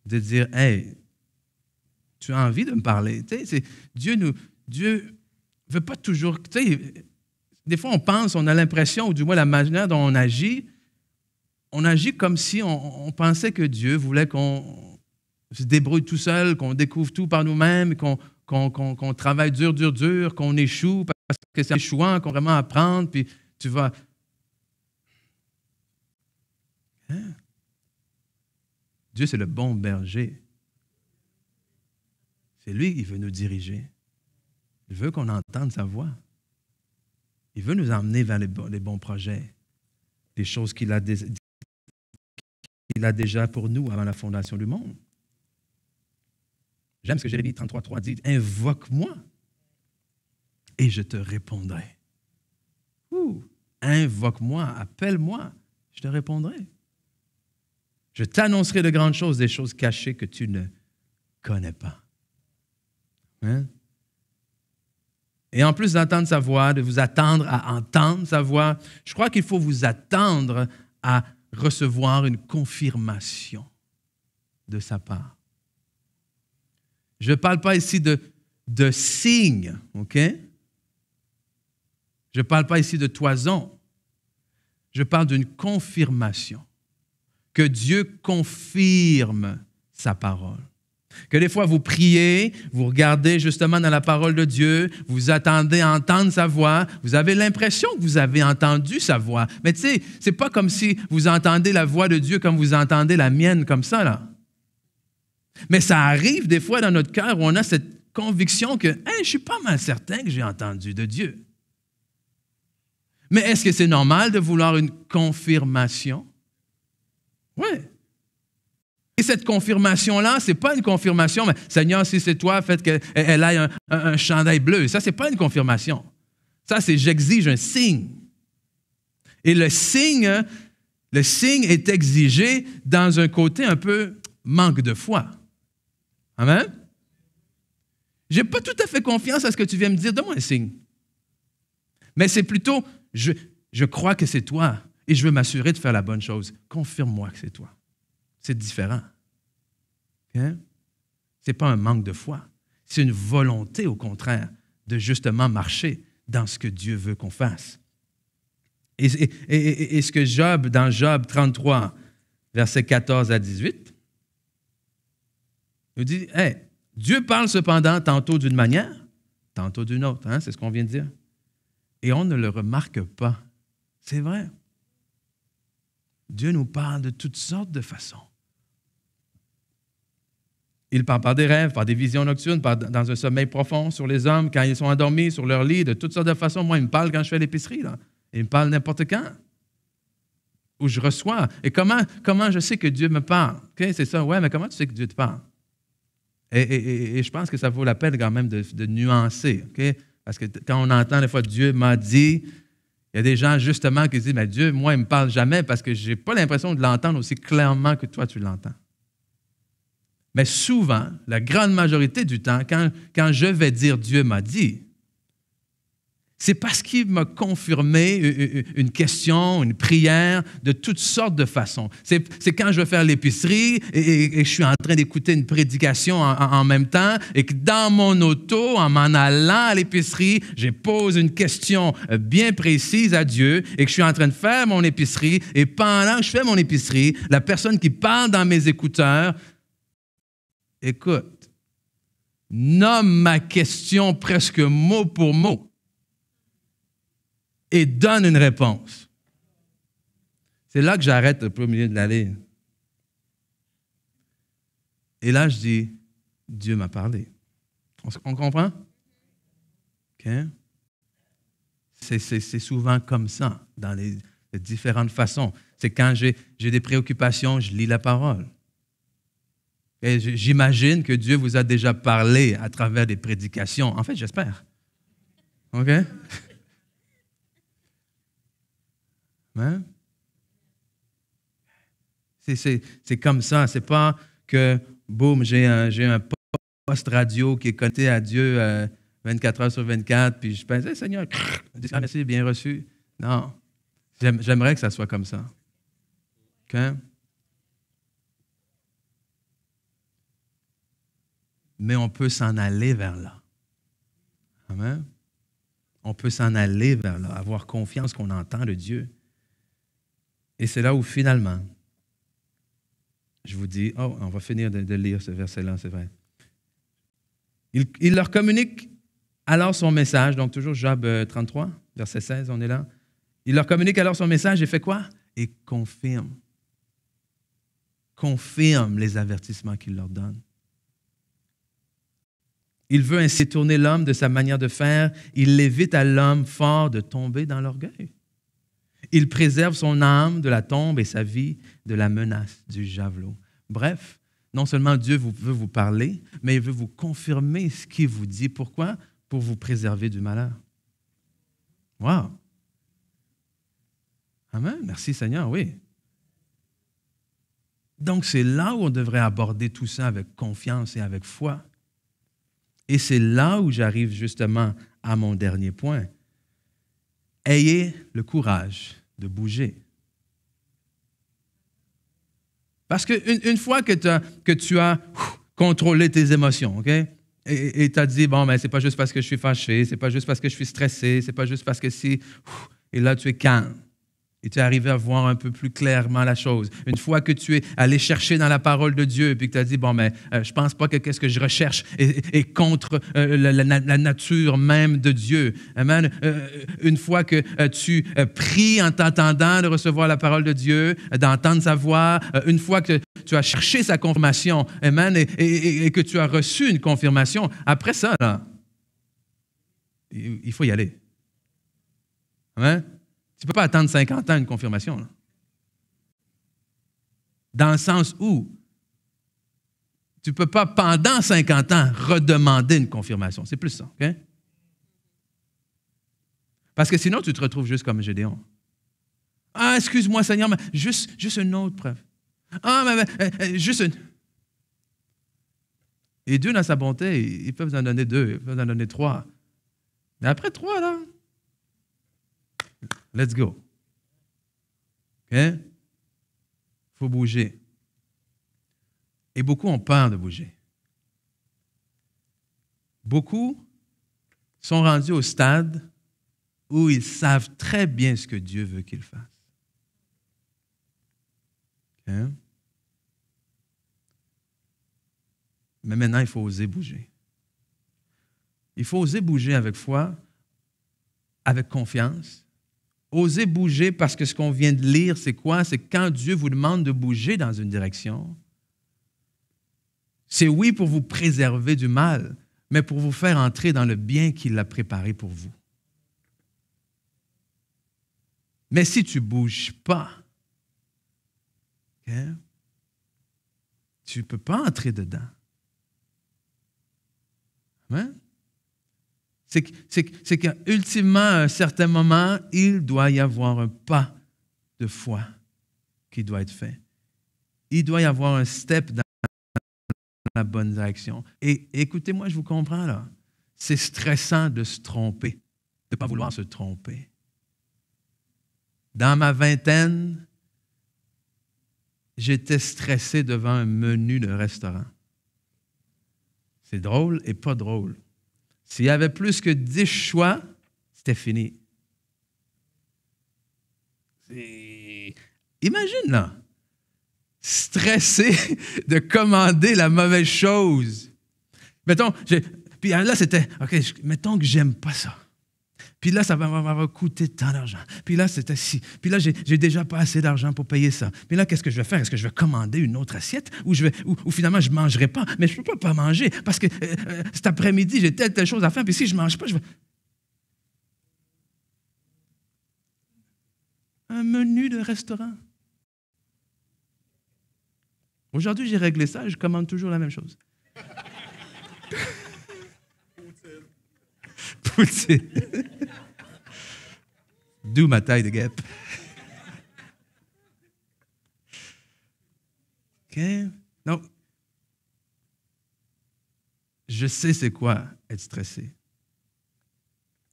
De dire, hey, tu as envie de me parler. Tu sais, Dieu ne veut pas toujours... Tu sais, des fois, on a l'impression, ou du moins la manière dont on agit comme si on pensait que Dieu voulait qu'on se débrouille tout seul, qu'on découvre tout par nous-mêmes, qu'on travaille dur, qu'on échoue, parce que c'est en échouant qu'on va vraiment apprendre, puis tu vas... Hein? Dieu, c'est le bon berger. C'est lui qui veut nous diriger. Il veut qu'on entende sa voix. Il veut nous emmener vers les bons projets, les choses qu'il a déjà pour nous avant la fondation du monde. J'aime ce que Jérémie 33:3 dit, « Invoque-moi et je te répondrai. » Invoque-moi, appelle-moi, je te répondrai. Je t'annoncerai de grandes choses, des choses cachées que tu ne connais pas. Hein? Et en plus d'entendre sa voix, de vous attendre à entendre sa voix, je crois qu'il faut vous attendre à recevoir une confirmation de sa part. Je ne parle pas ici de signes, OK? Je ne parle pas ici de toison. Je parle d'une confirmation. Que Dieu confirme sa parole. Que des fois, vous priez, vous regardez justement dans la parole de Dieu, vous attendez à entendre sa voix, vous avez l'impression que vous avez entendu sa voix. Mais tu sais, c'est pas comme si vous entendez la voix de Dieu comme vous entendez la mienne comme ça, là. Mais ça arrive des fois dans notre cœur où on a cette conviction que hey, je suis pas mal certain que j'ai entendu de Dieu. Mais est-ce que c'est normal de vouloir une confirmation? Oui. Et cette confirmation-là, ce n'est pas une confirmation, mais Seigneur, si c'est toi, faites qu'elle ait un chandail bleu. Ça, ce n'est pas une confirmation. Ça, c'est j'exige un signe. Et le signe est exigé dans un côté un peu manque de foi. Amen? Je n'ai pas tout à fait confiance à ce que tu viens me dire. Donne-moi un signe. Mais c'est plutôt, je crois que c'est toi et je veux m'assurer de faire la bonne chose. Confirme-moi que c'est toi. C'est différent. Okay? Ce n'est pas un manque de foi. C'est une volonté, au contraire, de justement marcher dans ce que Dieu veut qu'on fasse. Et ce que dans Job 33, versets 14 à 18, nous dit, hey, Dieu parle cependant tantôt d'une manière, tantôt d'une autre. Hein? C'est ce qu'on vient de dire. Et on ne le remarque pas. C'est vrai. Dieu nous parle de toutes sortes de façons. Il parle par des rêves, par des visions nocturnes, dans un sommeil profond sur les hommes, quand ils sont endormis, sur leur lit, de toutes sortes de façons. Moi, il me parle quand je fais l'épicerie, là. Il me parle n'importe quand. Où je reçois. Et comment je sais que Dieu me parle? Okay? C'est ça, ouais, mais comment tu sais que Dieu te parle? Et je pense que ça vaut la peine quand même de nuancer. Okay? Parce que quand on entend des fois Dieu m'a dit, il y a des gens justement qui disent, mais Dieu, moi, il ne me parle jamais parce que je n'ai pas l'impression de l'entendre aussi clairement que toi, tu l'entends. Mais souvent, la grande majorité du temps, quand je vais dire Dieu m'a dit, c'est parce qu'il m'a confirmé une question, une prière, de toutes sortes de façons. C'est quand je vais faire l'épicerie et je suis en train d'écouter une prédication en même temps et que dans mon auto, en m'en allant à l'épicerie, je pose une question bien précise à Dieu et que je suis en train de faire mon épicerie et pendant que je fais mon épicerie, la personne qui parle dans mes écouteurs, écoute, nomme ma question presque mot pour mot. Et donne une réponse. C'est là que j'arrête au milieu de l'allée. Et là, je dis, Dieu m'a parlé. On comprend? Okay? C'est souvent comme ça, dans les différentes façons. C'est quand j'ai des préoccupations, je lis la parole. Et j'imagine que Dieu vous a déjà parlé à travers des prédications. En fait, j'espère. OK? Hein? C'est comme ça. C'est pas que, boum, j'ai un poste radio qui est connecté à Dieu 24 heures sur 24, puis je pense, hey, Seigneur, merci, bien reçu. Non. J'aimerais que ça soit comme ça. OK? Mais on peut s'en aller vers là. Amen? On peut s'en aller vers là, avoir confiance qu'on entend de Dieu. Et c'est là où, finalement, je vous dis, on va finir de lire ce verset-là, c'est vrai. Il leur communique alors son message, donc toujours Job 33, verset 16, on est là. Il leur communique alors son message et fait quoi? Et confirme les avertissements qu'il leur donne. Il veut ainsi tourner l'homme de sa manière de faire. Il évite à l'homme fort de tomber dans l'orgueil. Il préserve son âme de la tombe et sa vie de la menace du javelot. Bref, non seulement Dieu veut vous parler, mais il veut vous confirmer ce qu'il vous dit. Pourquoi? Pour vous préserver du malheur. Wow! Amen. Merci Seigneur, oui. Donc, c'est là où on devrait aborder tout ça avec confiance et avec foi. Et c'est là où j'arrive justement à mon dernier point. Ayez le courage de bouger. Parce qu'une fois que tu as contrôlé tes émotions, OK? Et tu as dit, bon, ben, c'est pas juste parce que je suis fâché, c'est pas juste parce que je suis stressé, c'est pas juste parce que si... Et là, tu es calme. Et tu es arrivé à voir un peu plus clairement la chose. Une fois que tu es allé chercher dans la parole de Dieu et puis que tu as dit, bon, mais je pense pas que qu'est-ce que je recherche est contre la nature même de Dieu. Amen. Une fois que tu pries en t'entendant de recevoir la parole de Dieu, d'entendre sa voix, une fois que tu as cherché sa confirmation, amen, et que tu as reçu une confirmation, après ça, là, il faut y aller. Amen. Tu ne peux pas attendre 50 ans une confirmation. Là. Dans le sens où tu ne peux pas, pendant 50 ans, redemander une confirmation. C'est plus ça, OK? Parce que sinon, tu te retrouves juste comme Gédéon. Ah, excuse-moi, Seigneur, mais juste une autre preuve. Ah, mais juste une... Et Dieu, dans sa bonté, il peut vous en donner 2, il peut vous en donner 3. Mais après 3, là, let's go. OK? Il faut bouger. Et beaucoup ont peur de bouger. Beaucoup sont rendus au stade où ils savent très bien ce que Dieu veut qu'ils fassent. OK? Mais maintenant, il faut oser bouger. Il faut oser bouger avec foi, avec confiance. Oser bouger parce que ce qu'on vient de lire, c'est quoi? C'est quand Dieu vous demande de bouger dans une direction, c'est oui pour vous préserver du mal, mais pour vous faire entrer dans le bien qu'il a préparé pour vous. Mais si tu ne bouges pas, okay, tu ne peux pas entrer dedans. Hein? C'est qu'ultimement, à un certain moment, il doit y avoir un pas de foi qui doit être fait. Il doit y avoir un step dans la bonne direction. Et écoutez-moi, je vous comprends là. C'est stressant de se tromper, de ne pas vouloir se tromper. Dans ma vingtaine, j'étais stressé devant un menu de restaurant. C'est drôle et pas drôle. S'il y avait plus que 10 choix, c'était fini. Imagine là, stressé de commander la mauvaise chose. Mettons, puis là c'était, OK, mettons que j'aime pas ça. Puis là, ça va m'avoir coûté tant d'argent. Puis là, c'était ci. Puis là, j'ai déjà pas assez d'argent pour payer ça. Puis là, qu'est-ce que je vais faire? Est-ce que je vais commander une autre assiette ou finalement, je ne mangerai pas? Mais je ne peux pas manger parce que cet après-midi, j'ai telle chose à faire. Puis si je ne mange pas, je vais... Un menu de restaurant. Aujourd'hui, j'ai réglé ça et je commande toujours la même chose. Poutine. D'où ma taille de guêpe. OK? Donc, je sais c'est quoi être stressé.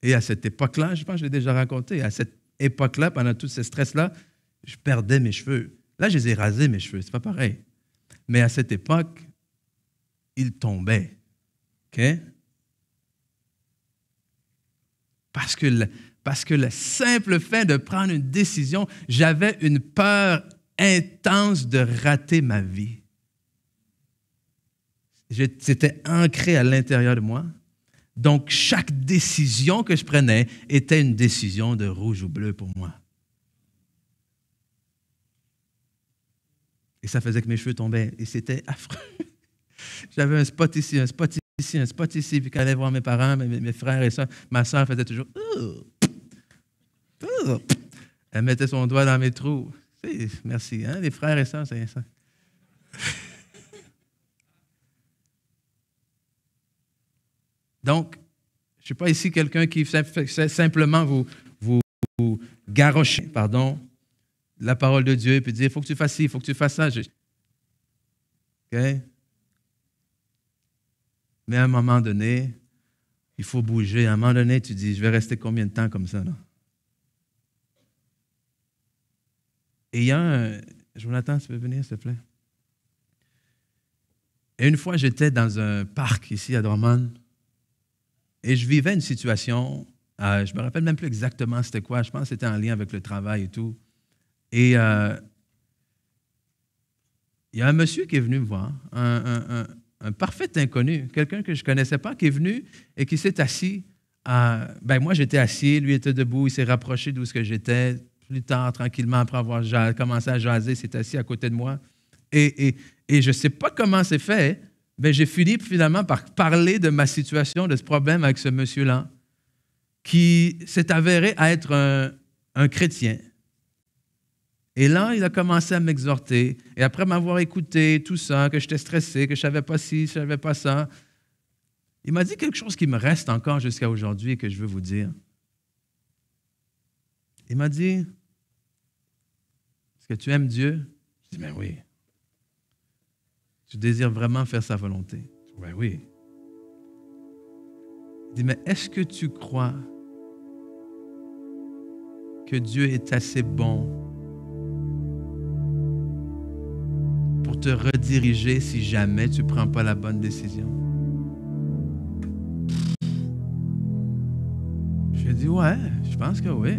Et à cette époque-là, je pense que je l'ai déjà raconté, à cette époque-là, pendant tout ce stress-là, je perdais mes cheveux. Là, je les ai rasés, mes cheveux. C'est pas pareil. Mais à cette époque, ils tombaient. OK? Parce que le simple fait de prendre une décision, j'avais une peur intense de rater ma vie. C'était ancré à l'intérieur de moi. Donc, chaque décision que je prenais était une décision de rouge ou bleu pour moi. Et ça faisait que mes cheveux tombaient. Et c'était affreux. J'avais un spot ici, un spot ici, un spot ici. Puis quand j'allais voir mes parents, mes frères et sœurs, ma sœur faisait toujours... Elle mettait son doigt dans mes trous. Merci, hein? Les frères et sœurs, c'est ça. Donc, je ne suis pas ici quelqu'un qui fait simplement vous garrocher, la parole de Dieu et puis dire, il faut que tu fasses ci, il faut que tu fasses ça. OK? Mais à un moment donné, il faut bouger. À un moment donné, tu dis, je vais rester combien de temps comme ça, là? Et il y a un... Jonathan, tu peux venir, s'il te plaît? Et une fois, j'étais dans un parc ici à Drummond et je vivais une situation, je ne me rappelle même plus exactement c'était quoi, je pense que c'était en lien avec le travail et tout. Et il y a un monsieur qui est venu me voir, un parfait inconnu, quelqu'un que je ne connaissais pas, qui est venu et qui s'est assis. Moi, j'étais assis, lui était debout, il s'est rapproché d'où j'étais. Plus tard, tranquillement, après avoir commencé à jaser, il s'est assis à côté de moi. Et je ne sais pas comment c'est fait, mais j'ai fini finalement par parler de ma situation, de ce problème avec ce monsieur-là, qui s'est avéré être un chrétien. Et là, il a commencé à m'exhorter. Et après m'avoir écouté, tout ça, que j'étais stressé, que je ne savais pas ci, je ne savais pas ça, il m'a dit quelque chose qui me reste encore jusqu'à aujourd'hui et que je veux vous dire. Il m'a dit, est-ce que tu aimes Dieu? Je dis, ben oui. Tu désires vraiment faire sa volonté? Je dis, ben oui. Il dit, mais est-ce que tu crois que Dieu est assez bon pour te rediriger si jamais tu ne prends pas la bonne décision? Je lui ai dit, ouais, je pense que oui.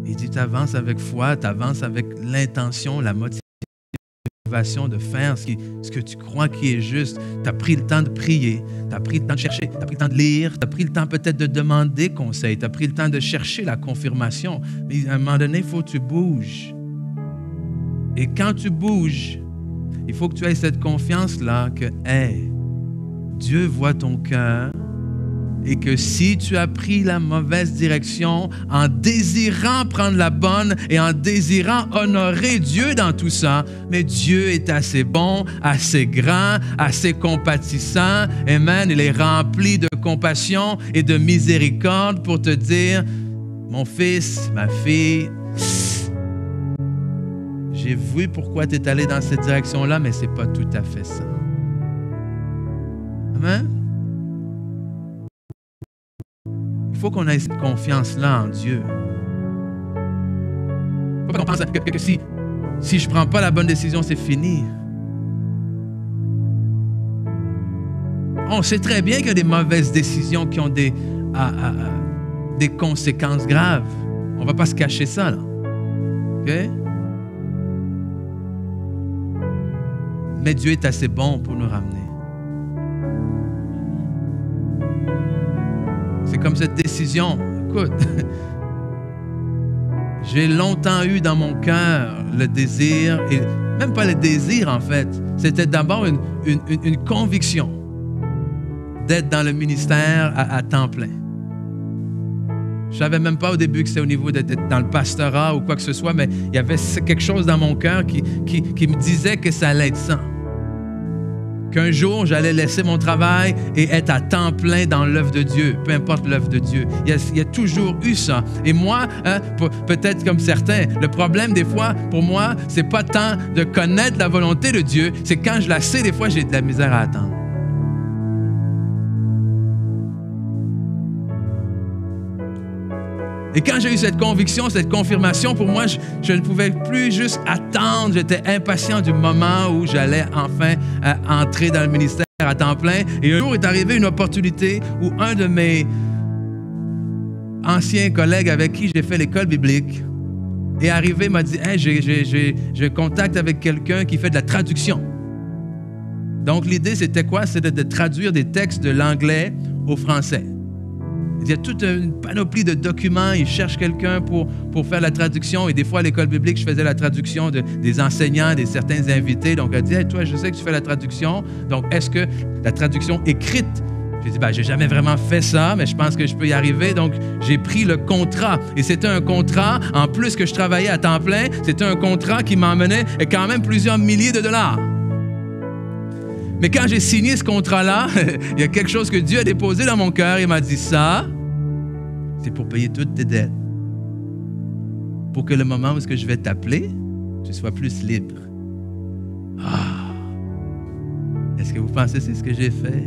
Il dit, tu avances avec foi, tu avances avec l'intention, la motivation de faire ce que tu crois qui est juste. Tu as pris le temps de prier, tu as pris le temps de chercher, tu as pris le temps de lire, tu as pris le temps peut-être de demander conseil, tu as pris le temps de chercher la confirmation. Mais à un moment donné, il faut que tu bouges. Et quand tu bouges, il faut que tu aies cette confiance-là que, hey, Dieu voit ton cœur. Et que si tu as pris la mauvaise direction en désirant prendre la bonne et en désirant honorer Dieu dans tout ça, mais Dieu est assez bon, assez grand, assez compatissant. Amen. Il est rempli de compassion et de miséricorde pour te dire, mon fils, ma fille, j'ai vu pourquoi tu es allé dans cette direction-là, mais ce n'est pas tout à fait ça. Amen. Il faut qu'on ait cette confiance-là en Dieu. Il ne faut pas qu'on pense que si je ne prends pas la bonne décision, c'est fini. On sait très bien qu'il y a des mauvaises décisions qui ont des conséquences graves. On ne va pas se cacher ça, là. OK? Mais Dieu est assez bon pour nous ramener. C'est comme cette décision. Écoute, j'ai longtemps eu dans mon cœur le désir, et même pas le désir en fait, c'était d'abord une conviction d'être dans le ministère à temps plein. Je ne savais même pas au début que c'était au niveau d'être dans le pastorat ou quoi que ce soit, mais il y avait quelque chose dans mon cœur qui me disait que ça allait être ça. Qu'un jour, j'allais laisser mon travail et être à temps plein dans l'œuvre de Dieu, peu importe l'œuvre de Dieu. Il y a toujours eu ça. Et moi, peut-être comme certains, le problème des fois, pour moi, c'est pas tant de connaître la volonté de Dieu, c'est quand je la sais, des fois, j'ai de la misère à attendre. Et quand j'ai eu cette conviction, cette confirmation, pour moi, je ne pouvais plus juste attendre. J'étais impatient du moment où j'allais enfin entrer dans le ministère à temps plein. Et un jour est arrivée une opportunité où un de mes anciens collègues avec qui j'ai fait l'école biblique est arrivé, m'a dit, hey, j'ai contact avec quelqu'un qui fait de la traduction. Donc l'idée, c'était quoi? C'était de traduire des textes de l'anglais au français. Il y a toute une panoplie de documents. Ils cherchent quelqu'un pour faire la traduction. Et des fois, à l'école biblique, je faisais la traduction des enseignants, de certains invités. Donc, elle dit, hey, toi, je sais que tu fais la traduction. Donc, est-ce que la traduction écrite? J'ai dit, j'ai jamais vraiment fait ça, mais je pense que je peux y arriver. Donc, j'ai pris le contrat. Et c'était un contrat, en plus que je travaillais à temps plein, c'était un contrat qui m'emmenait quand même plusieurs milliers de dollars. Mais quand j'ai signé ce contrat-là, il y a quelque chose que Dieu a déposé dans mon cœur. Il m'a dit, ça, c'est pour payer toutes tes dettes. Pour que le moment où je vais t'appeler, tu sois plus libre. Ah! Est-ce que vous pensez que c'est ce que j'ai fait?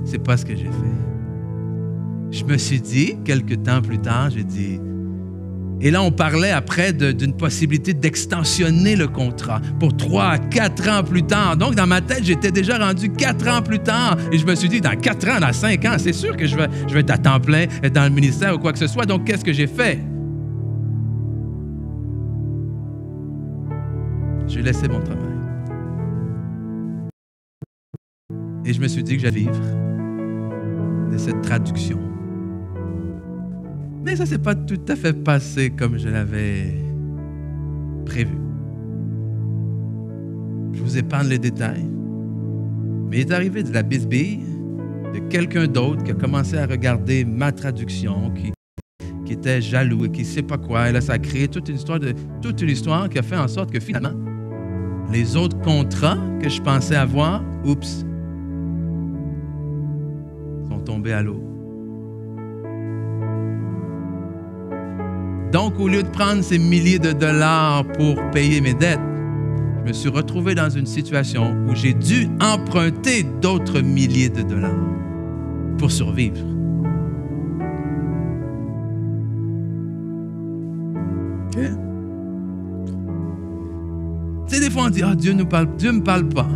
C'est pas ce que j'ai fait. Je me suis dit, quelques temps plus tard, j'ai dit, et là, on parlait après d'une possibilité d'extensionner le contrat pour 3 à 4 ans plus tard. Donc, dans ma tête, j'étais déjà rendu 4 ans plus tard. Et je me suis dit, dans 4 ans, dans 5 ans, c'est sûr que je vais être à temps plein, être dans le ministère ou quoi que ce soit. Donc, qu'est-ce que j'ai fait? J'ai laissé mon travail. Et je me suis dit que j'allais vivre de cette traduction. Mais ça ne s'est pas tout à fait passé comme je l'avais prévu. Je vous épargne les détails. Mais il est arrivé de la bisbille de quelqu'un d'autre qui a commencé à regarder ma traduction, qui était jaloux et qui ne sait pas quoi. Et là, ça a créé toute une histoire qui a fait en sorte que finalement, les autres contrats que je pensais avoir, oups, sont tombés à l'eau. Donc, au lieu de prendre ces milliers de dollars pour payer mes dettes, je me suis retrouvé dans une situation où j'ai dû emprunter d'autres milliers de dollars pour survivre. OK? Tu sais, des fois, on dit « Ah, Dieu ne me parle pas.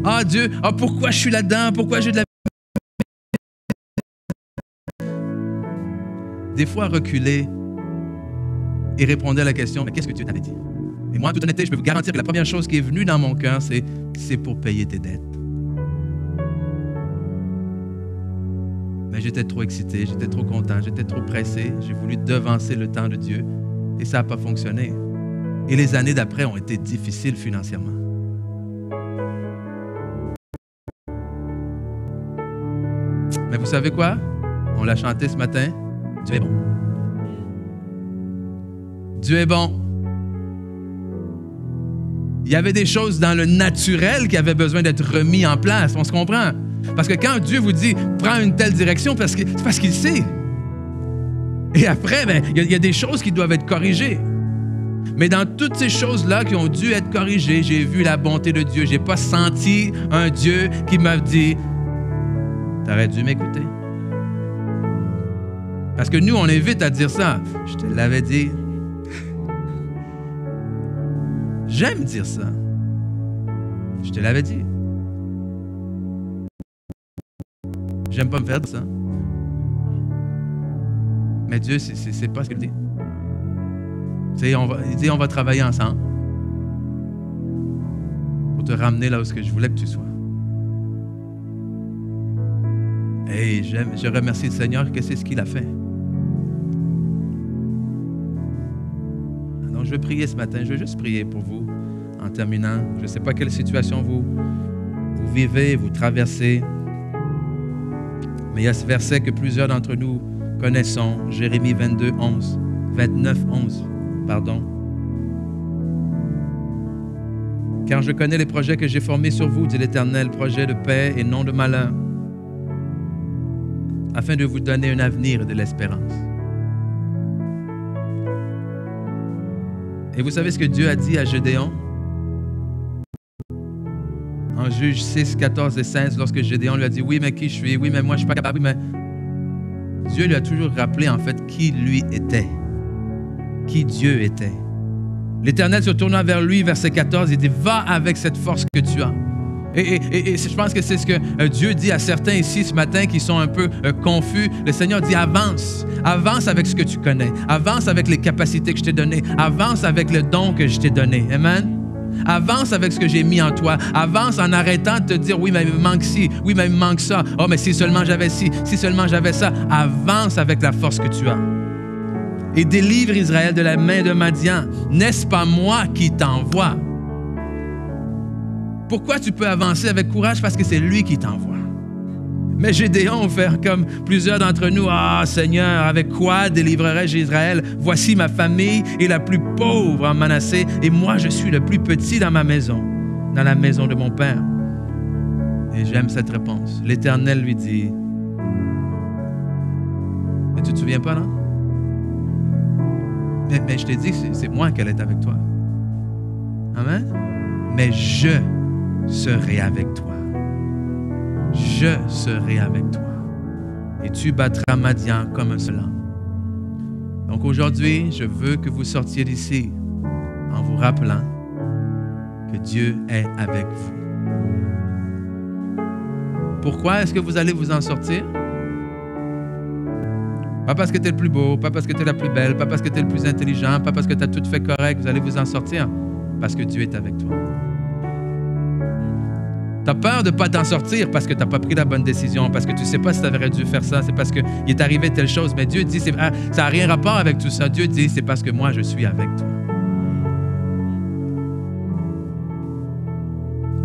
Ah, Dieu, pourquoi je suis là-dedans? Pourquoi j'ai de la... » Des fois, reculer et répondre à la question « Mais qu'est-ce que Dieu t'avait dit? » Et moi, en toute honnêteté, je peux vous garantir que la première chose qui est venue dans mon cœur, c'est pour payer tes dettes. Mais j'étais trop excité, j'étais trop content, j'étais trop pressé. J'ai voulu devancer le temps de Dieu et ça n'a pas fonctionné. Et les années d'après ont été difficiles financièrement. Mais vous savez quoi? On l'a chanté ce matin. Dieu est bon. Dieu est bon. Il y avait des choses dans le naturel qui avaient besoin d'être remis en place. On se comprend? Parce que quand Dieu vous dit « prends une telle direction », c'est parce qu'il sait. Et après, il y a des choses qui doivent être corrigées. Mais dans toutes ces choses-là qui ont dû être corrigées, j'ai vu la bonté de Dieu. Je n'ai pas senti un Dieu qui m'a dit « tu aurais dû m'écouter ». Parce que nous, on est vite à dire ça. Je te l'avais dit. J'aime dire ça. Je te l'avais dit. J'aime pas me faire de ça. Mais Dieu, c'est pas ce qu'il dit. Tu sais, il dit on va travailler ensemble pour te ramener là où je voulais que tu sois. Et je remercie le Seigneur que c'est ce qu'il a fait. Donc, je vais prier ce matin. Je vais juste prier pour vous en terminant. Je ne sais pas quelle situation vous vivez, vous traversez. Mais il y a ce verset que plusieurs d'entre nous connaissons. Jérémie 29, 11. Car je connais les projets que j'ai formés sur vous, dit l'Éternel, projets de paix et non de malheur, afin de vous donner un avenir et de l'espérance. Et vous savez ce que Dieu a dit à Gédéon? En Juge 6, 14 et 16, lorsque Gédéon lui a dit « Oui, mais qui je suis? Oui, mais moi, je ne suis pas capable. » Oui, mais Dieu lui a toujours rappelé, en fait, qui lui était. Qui Dieu était. L'Éternel se tournant vers lui, verset 14, il dit « Va avec cette force que tu as. » Et je pense que c'est ce que Dieu dit à certains ici ce matin qui sont un peu confus. Le Seigneur dit avance. Avance avec ce que tu connais. Avance avec les capacités que je t'ai données. Avance avec le don que je t'ai donné. Amen. Avance avec ce que j'ai mis en toi. Avance en arrêtant de te dire oui, mais il me manque ci. Oui, mais il me manque ça. Oh, mais si seulement j'avais ci. Si seulement j'avais ça. Avance avec la force que tu as. Et délivre Israël de la main de Madian. N'est-ce pas moi qui t'envoie? Pourquoi tu peux avancer avec courage? Parce que c'est lui qui t'envoie. Mais Gédéon fait comme plusieurs d'entre nous. Ah, Seigneur, avec quoi délivrerai-je Israël? Voici ma famille est la plus pauvre en Manassé et moi, je suis le plus petit dans ma maison, dans la maison de mon père. Et j'aime cette réponse. L'Éternel lui dit, mais tu ne te souviens pas, non? Mais je t'ai dit que c'est moi qui allais être avec toi. Amen? Mais je serai avec toi. Je serai avec toi. Et tu battras Madian comme un seul homme. Donc aujourd'hui, je veux que vous sortiez d'ici en vous rappelant que Dieu est avec vous. Pourquoi est-ce que vous allez vous en sortir? Pas parce que tu es le plus beau, pas parce que tu es la plus belle, pas parce que tu es le plus intelligent, pas parce que tu as tout fait correct, vous allez vous en sortir. Parce que Dieu est avec toi. Tu as peur de ne pas t'en sortir parce que tu n'as pas pris la bonne décision, parce que tu ne sais pas si tu aurais dû faire ça, c'est parce qu'il est arrivé telle chose. Mais Dieu dit, ça n'a rien rapport avec tout ça. Dieu dit, c'est parce que moi, je suis avec toi.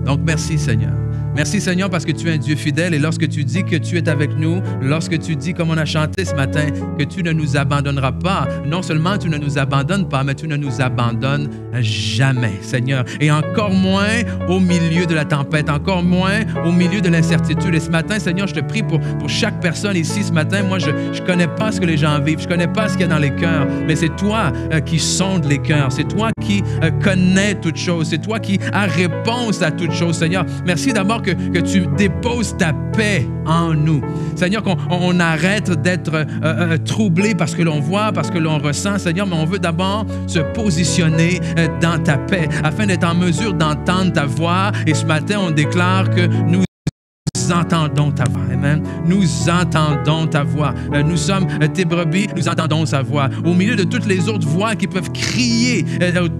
Donc, merci Seigneur. Merci Seigneur parce que tu es un Dieu fidèle et lorsque tu dis que tu es avec nous, lorsque tu dis comme on a chanté ce matin, que tu ne nous abandonneras pas, non seulement tu ne nous abandonnes pas, mais tu ne nous abandonnes jamais, Seigneur. Et encore moins au milieu de la tempête, encore moins au milieu de l'incertitude. Et ce matin, Seigneur, je te prie pour chaque personne ici ce matin. Moi, je ne connais pas ce que les gens vivent, je ne connais pas ce qu'il y a dans les cœurs, mais c'est toi qui sondes les cœurs, c'est toi qui connais toutes choses, c'est toi qui as réponse à toutes choses, Seigneur. Merci d'abord que tu déposes ta paix en nous. Seigneur, qu'on arrête d'être troublé parce que l'on voit, parce que l'on ressent, Seigneur, mais on veut d'abord se positionner dans ta paix afin d'être en mesure d'entendre ta voix. Et ce matin, on déclare que nous entendons ta voix. Amen. Nous entendons ta voix. Nous sommes tes brebis, nous entendons sa voix. Au milieu de toutes les autres voix qui peuvent crier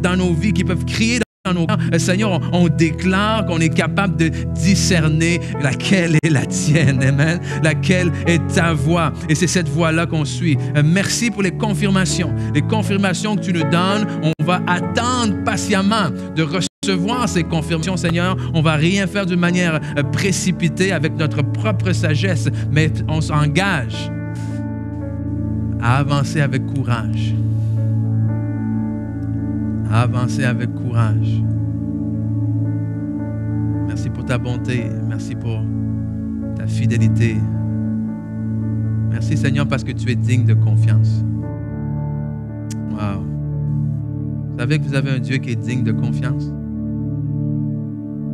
dans nos vies, qui peuvent crier dans nos cœurs, Seigneur, on déclare qu'on est capable de discerner laquelle est la tienne. Amen. Laquelle est ta voix. Et c'est cette voix-là qu'on suit. Merci pour les confirmations. Les confirmations que tu nous donnes, on va attendre patiemment de recevoir ces confirmations, Seigneur. On ne va rien faire d'une manière précipitée avec notre propre sagesse, mais on s'engage à avancer avec courage. À avancer avec courage. Merci pour ta bonté. Merci pour ta fidélité. Merci, Seigneur, parce que tu es digne de confiance. Wow. Vous savez que vous avez un Dieu qui est digne de confiance?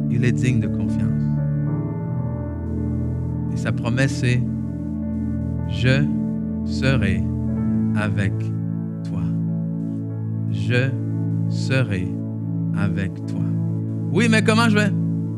Il est digne de confiance. Et sa promesse, c'est « Je serai avec toi. Je serai avec toi. » Oui, mais comment je vais?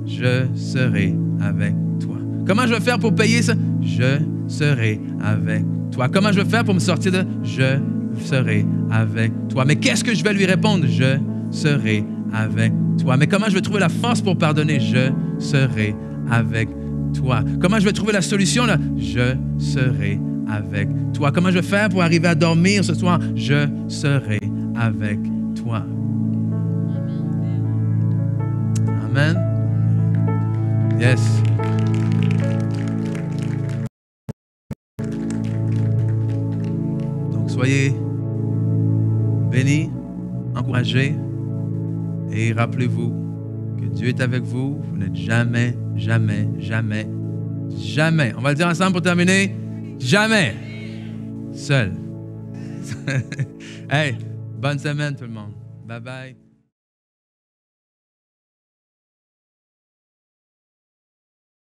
Je serai avec toi. Comment je vais faire pour payer ça? Je serai avec toi. Comment je vais faire pour me sortir de... Je serai avec toi. Mais qu'est-ce que je vais lui répondre? Je serai avec toi. Mais comment je vais trouver la force pour pardonner? Je serai avec toi. Comment je vais trouver la solution? Là? Je serai avec toi. Comment je vais faire pour arriver à dormir ce soir? Je serai avec toi. Amen. Yes. Donc, soyez bénis, encouragés et rappelez-vous que Dieu est avec vous. Vous n'êtes jamais, jamais, jamais, jamais. On va le dire ensemble pour terminer. Jamais seul. Hey, bonne semaine tout le monde. Bye bye.